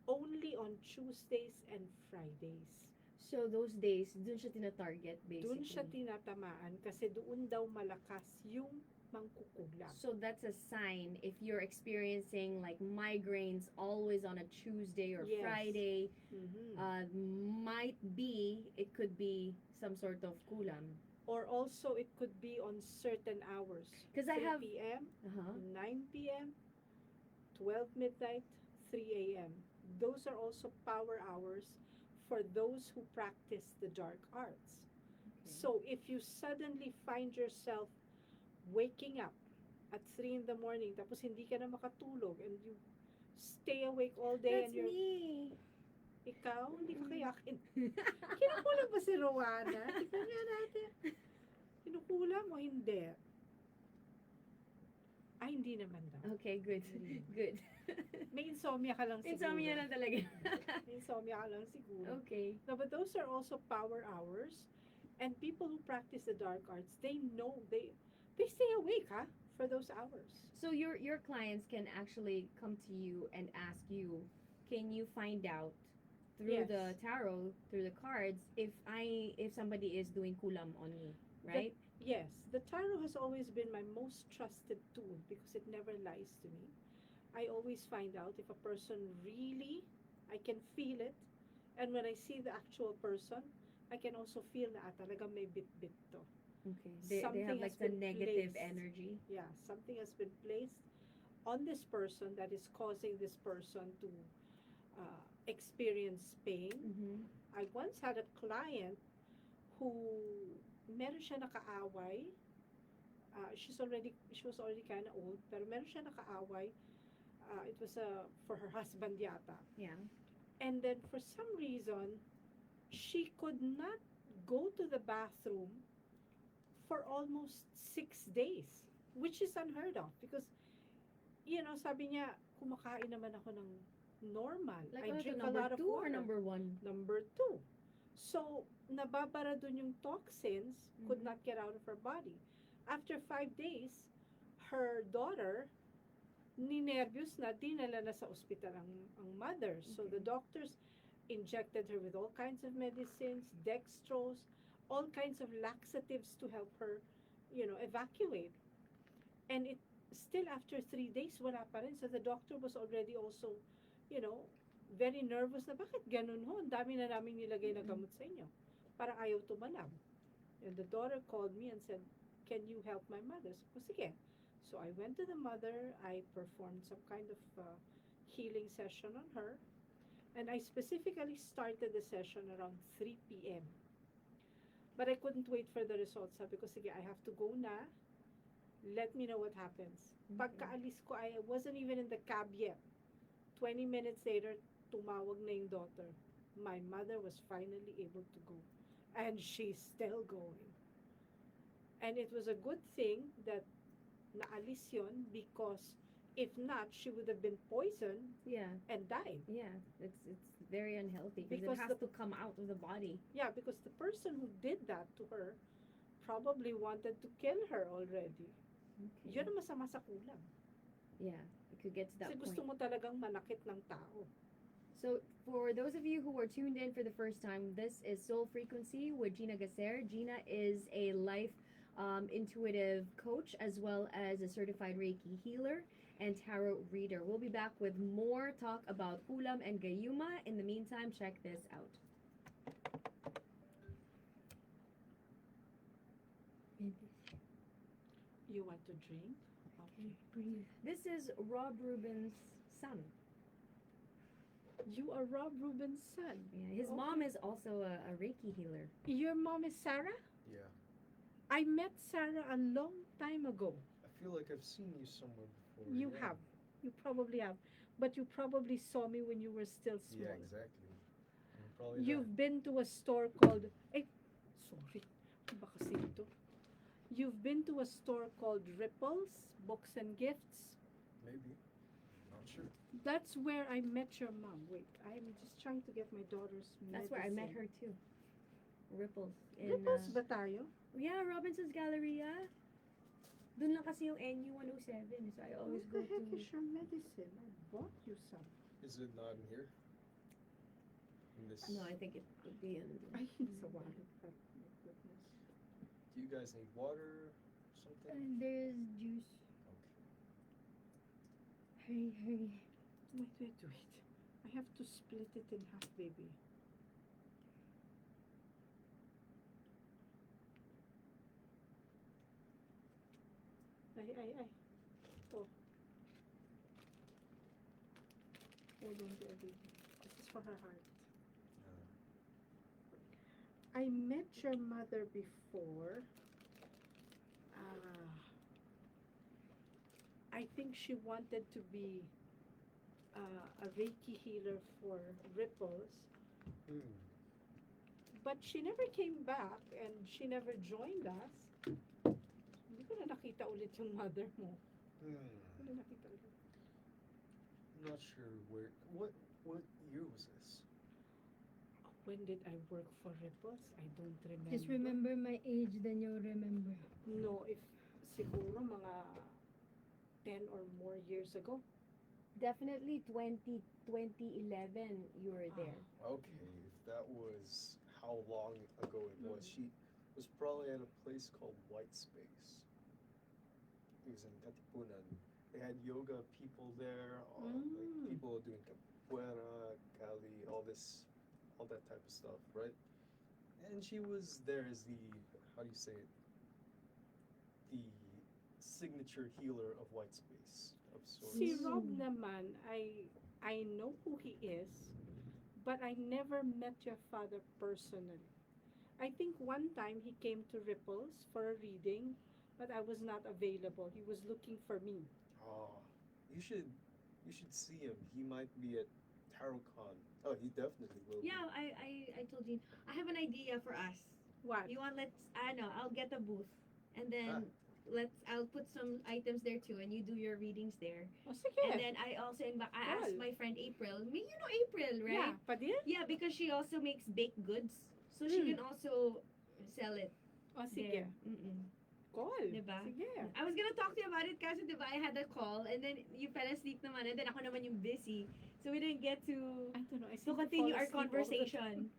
only on Tuesdays and Fridays. So those days, dun siya tina-target basically. Doon siya tinatamaan kasi doon daw malakas yung mangkukulam. So that's a sign if you're experiencing like migraines always on a Tuesday or Yes. Friday, Mhm. it could be some sort of kulam. Or also it could be on certain hours. 'Cause I 3 have- p.m., Uh-huh. 9 p.m., 12 midnight, 3 a.m. Those are also power hours for those who practice the dark arts. So if you suddenly find yourself waking up at 3 in the morning tapos hindi ka na makatulog and you stay awake all day That's and you're me. Ikaw, hindi ka kaya kinukulam ba si Rowana? Tignan nga natin. Kinukulam o hindi? Ay, hindi naman daw. Okay, good. Good. May insomnia ka lang siguro. Insomnia na talaga. May insomnia ka lang siguro. Okay. No, but those are also power hours. And people who practice the dark arts, they know, they stay awake, for those hours. So your clients can actually come to you and ask you, can you find out through Yes. the tarot, through the cards, if somebody is doing kulam on me, right? Yes, the tarot has always been my most trusted tool because it never lies to me. I always find out if a person really, I can feel it. And when I see the actual person, I can also feel na talagang may bit-bit to. Okay. They Something have has like the been negative placed. energy. Yeah, something has been placed on this person that is causing this person to experience pain. Mm-hmm. I once had a client who meron siya nakaaway. She was already kind of old, pero meron siya nakaaway. It was for her husband yata. Yeah. And then for some reason, she could not go to the bathroom for almost 6 days, which is unheard of because, sabi niya, kumakain naman ako ng normal. Like I ano to, drink a number lot of 2 or water. number 1? Number 2. So, nababara dun yung toxins, could Mhm. not get out of her body. After 5 days, her daughter, ninervyos na, dinala na sa ospital ang mother. So, the Okay. doctors injected her with all kinds of medicines, dextrose, all kinds of laxatives to help her, evacuate. And it still after 3 days, wala pa rin. So, the doctor was already also, very nervous na, bakit ganun ho? Ang dami na namin nilagay na gamot sa inyo. Parang ayaw tumalab. And the daughter called me and said, can you help my mother? So, sige. So, I went to the mother. I performed some kind of healing session on her. And I specifically started the session around 3 p.m. But I couldn't wait for the results. Sabi ko, sige, I have to go na. Let me know what happens. Okay. Pagkaalis ko, I wasn't even in the cab yet. 20 minutes later, tumawag na yung daughter. My mother was finally able to go. And she's still going. And it was a good thing that naalis yun because if not, she would have been poisoned Yeah. and died. Yeah. It's very unhealthy because Because it has to come out of the body. Yeah, because the person who did that to her probably wanted to kill her already. Okay. Yun ang masama sa kulam. Yeah. It could get to that Kasi point. gusto mo talagang manakit ng tao. So, for those of you who are tuned in for the first time, this is Soul Frequency with Gina Gacer. Gina is a life intuitive coach as well as a certified Reiki healer and tarot reader. We'll be back with more talk about Kulam and Gayuma. In the meantime, check this out. You want to drink? Okay. Breathe. This is Rob Rubin's son. You are Rob Rubin's son. Yeah, his mom is also a Reiki healer. Your mom is Sarah? Yeah. I met Sarah a long time ago. I feel like I've seen you somewhere before. You yeah. have. You probably have. But you probably saw me when you were still small. Yeah, exactly. Probably You've been to a store called... sorry. Ano ba kasi ito? You've been to a store called Ripples, Books and Gifts. maybe. Not sure. That's where I met your mom. Wait, I'm just trying to get my daughter's That's where I met medicine. her too. Ripples. In, Ripples ba tayo? yeah, Robinson's Galleria. Doon lang kasi yung NU107. So I always What go the heck to... is your medicine? I bought you some. Is it not in here? In this. No, I think it would be in... Ay, sa wallet. Oh, my goodness. Do you guys need water? Something? And there's juice. Okay. Hurry. Wait. I have to split it in half, baby. Ay. Oh. Hold on, baby. This is for her heart. I met your mother before. I think she wanted to be a Reiki healer for Ripples, Hmm. But she never came back and she never joined us. Hindi ko na nakita ulit yung mother mo. Hmm. Hindi ko na nakita ulit. I'm not sure where. What year was this? When did I work for Ripples? I don't remember. Just remember my age, then you'll remember. No, if siguro mga 10 or more years ago. Definitely 2011 you were there. Okay, if that was how long ago it was, she was probably at a place called White Space. It was in Katipunan. They had yoga people there, like people doing capoeira, Kali, all that type of stuff, right? And she was there as the, how do you say it? The signature healer of White Space of sorts. Si Rob naman, I know who he is, but I never met your father personally. I think one time he came to Ripples for a reading, but I was not available. He was looking for me. Oh, you should see him. He might be at TarotCon. Oh, he definitely will. Yeah, I told you. I have an idea for us. What? You want I know, I'll get a booth. And then I'll put some items there too and you do your readings there. Oh, sige. And then I also I asked my friend April. You know April, right? Yeah, Padilla? Yeah, because she also makes baked goods. So she can also sell it Oh, sige. there. Mm-mm. Call. Diba? Sige. I was gonna talk to you about it kasi diba I had a call and then you fell asleep naman and then ako naman yung busy. So we didn't get to I don't know. I seem to continue fall our asleep all the conversation.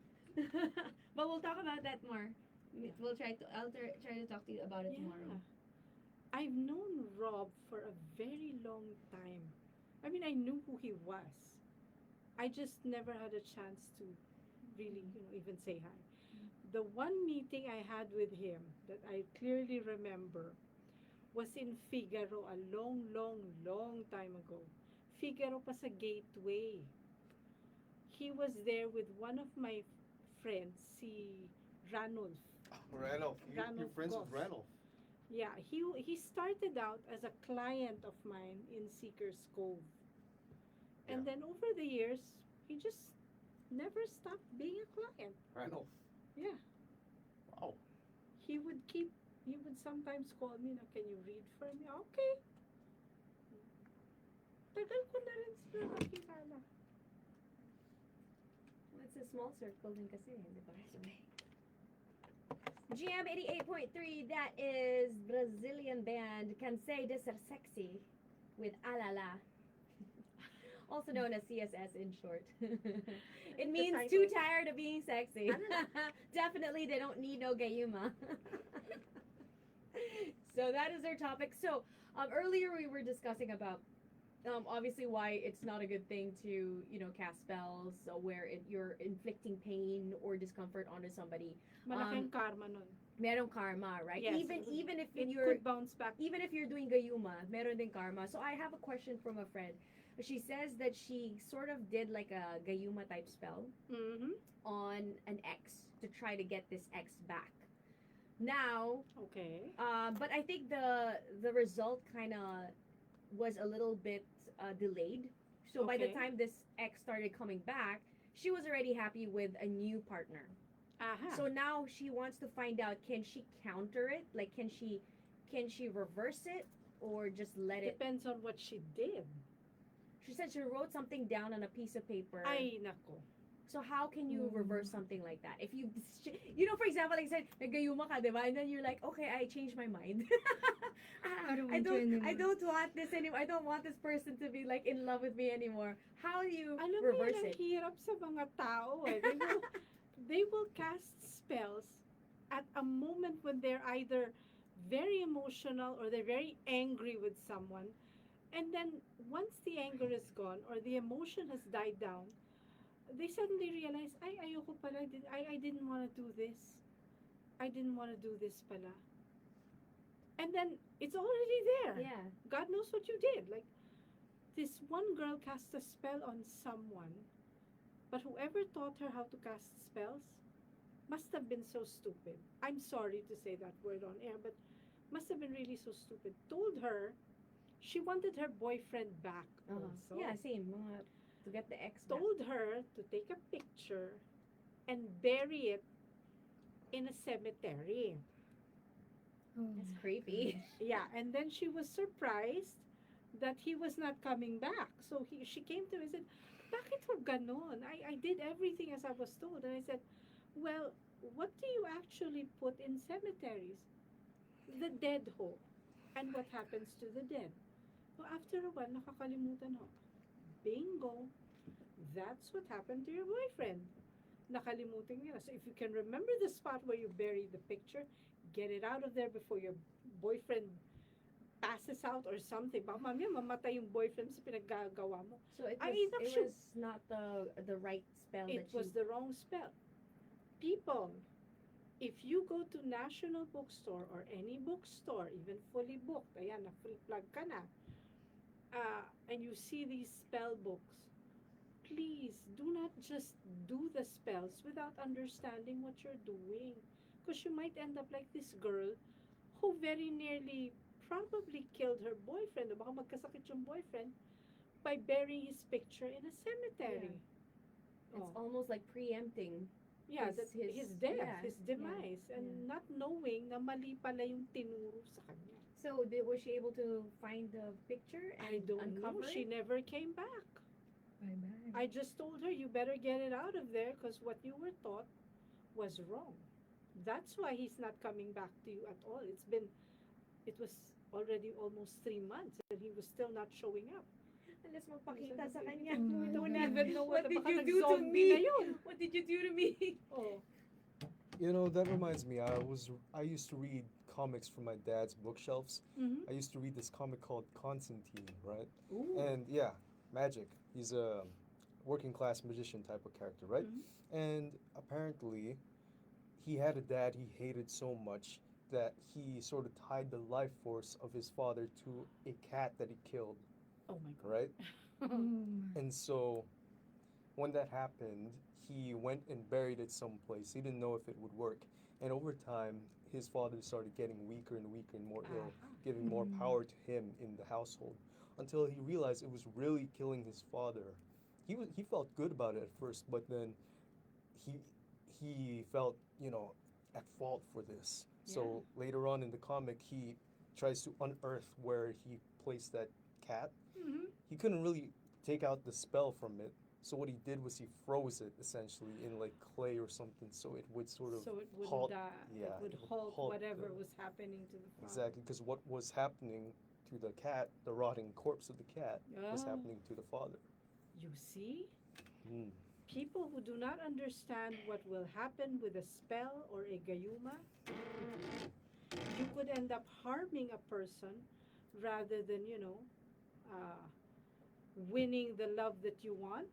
But we'll talk about that more. I'll try to talk to you about it tomorrow. I've known Rob for a very long time. I mean, I knew who he was. I just never had a chance to really, even say hi. The one meeting I had with him that I clearly remember was in Figaro a long, long, long time ago. Figaro pa sa Gateway. He was there with one of my friends, si Ranulf. Ranulf. You're Ranulf friends with Goff. Ranulf. Yeah, he started out as a client of mine in Seeker's Cove. And Yeah. then over the years, he just never stopped being a client. Ranulf. Yeah. Wow. He would sometimes call me, can you read for me? Okay. Tagal ko na rin sila nakilala. Well, it's a small circle din kasi, di ba? So, Jam88.3, that is Brazilian band Cansei de Ser Sexy with Alala. Also known as CSS in short. It means too tired of being sexy. Definitely they don't need no gayuma. So that is our topic. So earlier we were discussing about obviously why it's not a good thing to cast spells where you're inflicting pain or discomfort onto somebody. Malaking karma nun. Merong karma, right? Yes, even if it you're could bounce back. even if you're doing gayuma, meron din karma. So I have a question from a friend. She says that she sort of did like a gayuma type spell Mm-hmm. on an ex to try to get this ex back. Now, Okay. but I think the result kind of was a little bit delayed. So by the Okay. time this ex started coming back, she was already happy with a new partner. Aha. So now she wants to find out, can she counter it? Like can she reverse it or just let it? Depends on what she did. She said she wrote something down on a piece of paper. Ay, nako. So how can you reverse something like that? If you for example, like I said, nagayuma ka, diba? And then you're like, okay, I changed my mind. I don't want you anymore. I don't want this anymore. I don't want this person to be like in love with me anymore. How do you Alam mo reverse yan, ang it? hirap sa mga tao eh. They will cast spells at a moment when they're either very emotional or they're very angry with someone. And then once the anger is gone or the emotion has died down, they suddenly realize, ay, ayoko pala, I didn't want to do this. I didn't want to do this pala. And then it's already there. Yeah. God knows what you did. Like, this one girl cast a spell on someone, but whoever taught her how to cast spells must have been so stupid. I'm sorry to say that word on air, but must have been really so stupid. Told her she wanted her boyfriend back also. Yeah, same. To get the ex back. Told her to take a picture and bury it in a cemetery. Oh. That's creepy. Yeah, and then she was surprised that he was not coming back. So she came to me and said, bakit ho ganon? I did everything as I was told. And I said, well, what do you actually put in cemeteries? The dead ho. And what happens to the dead? So after a while, nakakalimutan ho. Bingo. That's what happened to your boyfriend. Nakalimutan niya. So if you can remember the spot where you buried the picture, get it out of there before your boyfriend passes out or something. Baka mamaya mamatay yung boyfriend sa pinaggagawa mo. So it I was, it actually- was not the right spell It that was she... the wrong spell. People, if you go to National Bookstore or any bookstore, even fully booked, ayan, na-free plug ka na, and you see these spell books, please do not just do the spells without understanding what you're doing. Because you might end up like this girl who very nearly probably killed her boyfriend, o baka magkasakit yung boyfriend, by burying his picture in a cemetery. It's Oh. almost like preempting. Yeah, his death, yeah, his demise, and not knowing na mali pala yung tinuro sa kanya. So was she able to find the picture and I don't know. uncover She it? never came back. Bye-bye. I just told her, you better get it out of there because what you were taught was wrong. That's why he's not coming back to you at all. It was already almost 3 months and he was still not showing up. Unless magpakita sa kanya. Mm. We don't even know What what, did baka you do to nag-zombie na me? yun. What did you do to me? Oh. You know, that reminds me. I used to read comics from my dad's bookshelves. Mm-hmm. I used to read this comic called Constantine, right? Ooh. And yeah, magic. He's a working class magician type of character, right? Mhm. And apparently, he had a dad he hated so much that he sort of tied the life force of his father to a cat that he killed, Oh my God. right? Oh my. And so when that happened, he went and buried it someplace. He didn't know if it would work. And over time, his father started getting weaker and weaker and more ill, giving more power to him in the household until he realized it was really killing his father. He felt good about it at first, but then he felt, at fault for this. So later on in the comic, he tries to unearth where he placed that cat. Mhm. He couldn't really take out the spell from it. So what he did was he froze it essentially in like clay or something, so it would sort of So it wouldn't halt. die. Yeah, it would it would halt halt whatever the- was happening to the father. Exactly, because what was happening to the cat, the rotting corpse of the cat, was Oh. happening to the father. You see? Mm. People who do not understand what will happen with a spell or a gayuma, you could end up harming a person rather than, winning the love that you want.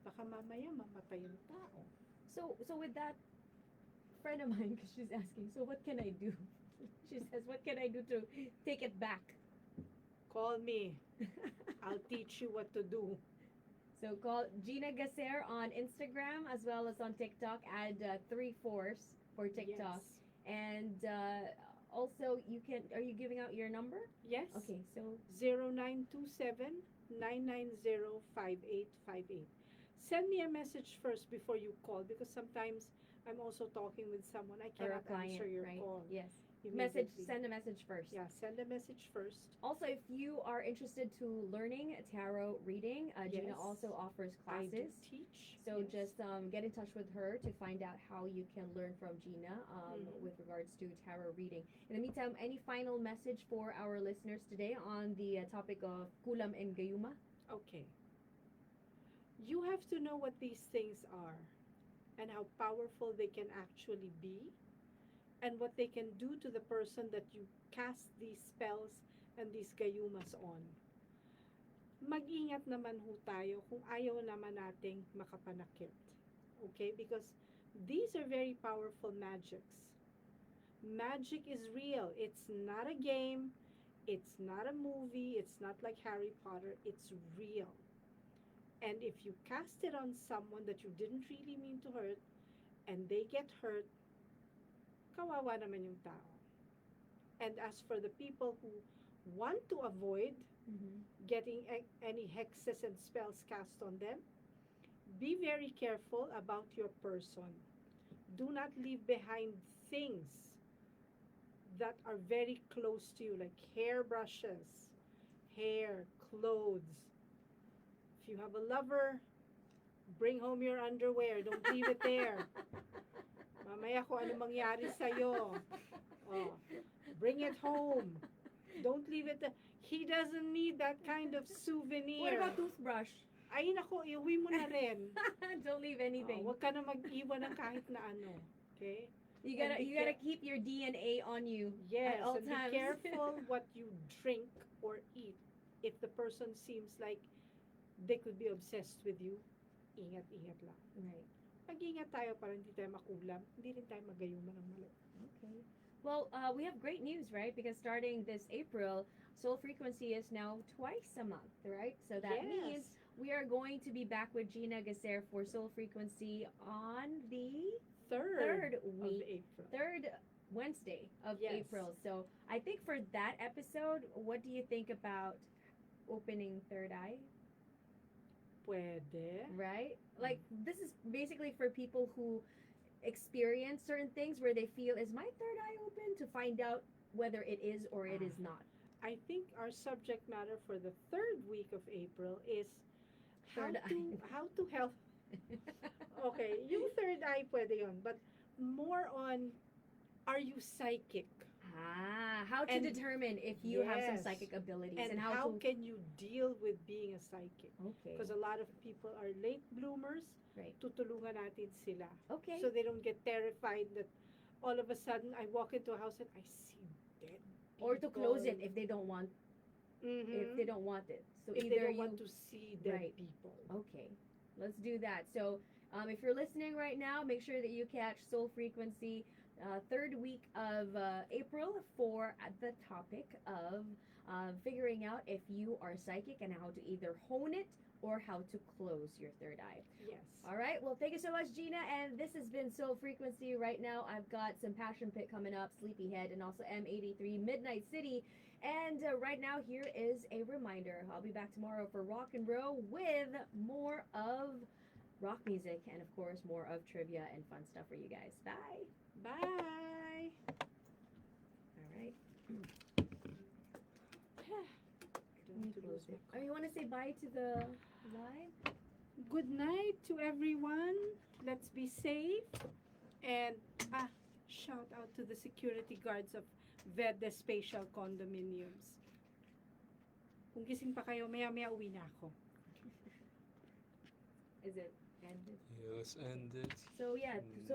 Baka mamaya mamatay yung tao. So with that friend of mine, because she's asking, so what can I do? She says, what can I do to take it back? Call me. I'll teach you what to do. So call Gina Gacer on Instagram as well as on TikTok. Add 3 fours for TikTok. Yes. And also, are you giving out your number? Yes. Okay, so 0927-990-5858. Send me a message first before you call because sometimes I'm also talking with someone. I or a cannot client, answer your right? call. Yes. immediately. Send a message first. Yeah, send a message first. Also, if you are interested to learning tarot reading, Gina Yes. also offers I do classes. teach. So yes. just get in touch with her to find out how you can learn from Gina Mhm. with regards to tarot reading. In the meantime, any final message for our listeners today on the topic of kulam and gayuma? Okay. You have to know what these things are and how powerful they can actually be and what they can do to the person that you cast these spells and these gayumas on. Mag-ingat naman ho tayo kung ayaw naman nating makapanakit. Okay? Because these are very powerful magics. Magic is real. It's not a game. It's not a movie. It's not like Harry Potter. It's real. And if you cast it on someone that you didn't really mean to hurt and they get hurt, kawawa naman yung tao. And as for the people who want to avoid Mm-hmm. getting any hexes and spells cast on them, Be very careful about your person. Do not leave behind things that are very close to you, like hairbrushes, hair, clothes. If you have a lover, bring home your underwear. Don't leave it there. Mamaya kung ano mangyari sa'yo. Oh, bring it home. Don't leave it there. He doesn't need that kind of souvenir. What about toothbrush? Ay, nako, iuwi mo na rin. Don't leave anything. Huwag ka na mag-iwan ng kahit na ano. Okay? You And gotta be you gotta keep your DNA on you Yes, at all and times. be careful what you drink or eat. If the person seems like they could be obsessed with you, ingat-ingat lang. Right. Mag-ingat tayo para hindi tayo makulam, hindi rin tayo magayuman ng mali. Okay. Well, we have great news, right? Because starting this April, Soul Frequency is now twice a month, right? So that means we are going to be back with Gina Gasser for Soul Frequency on the Third third of week, April. third Wednesday of Yes. April. So I think for that episode, what do you think about opening third eye? Pwede. Right? Like this is basically for people who experience certain things where they feel, is my third eye open, to find out whether it is or it is not. I think our subject matter for the third week of April is how Third to eye. how to help. Okay, yung third eye pwede yun, but more on, are you psychic? How to And- determine if you have some Yes. psychic abilities And and how to can you deal with being a psychic? okay. Because a lot of people are late bloomers. Right. Tutulungan natin sila. Okay. So they don't get terrified that all of a sudden I walk into a house and I see dead people. Or to close it if they don't want if they don't want it. So if either they don't you want to see dead Right. people. Okay, let's do that. So, if you're listening right now, make sure that you catch Soul Frequency third week of April for the topic of figuring out if you are psychic and how to either hone it or how to close your third eye. Yes. All right. Well, thank you so much, Gina. And this has been Soul Frequency. Right now, I've got some Passion Pit coming up, Sleepyhead, and also M83 Midnight City. And right now, here is a reminder. I'll be back tomorrow for Rock and Roll with more of rock music and, of course, more of trivia and fun stuff for you guys. Bye. Bye. All right. Don't want to lose my Oh, you want to say bye to the live? Good night to everyone. Let's be safe. And shout out to the security guards of Verde Spatial Condominiums. Kung gising pa kayo, maya-maya uwi na ako. Is it ended? Yes, and it's So, yeah. So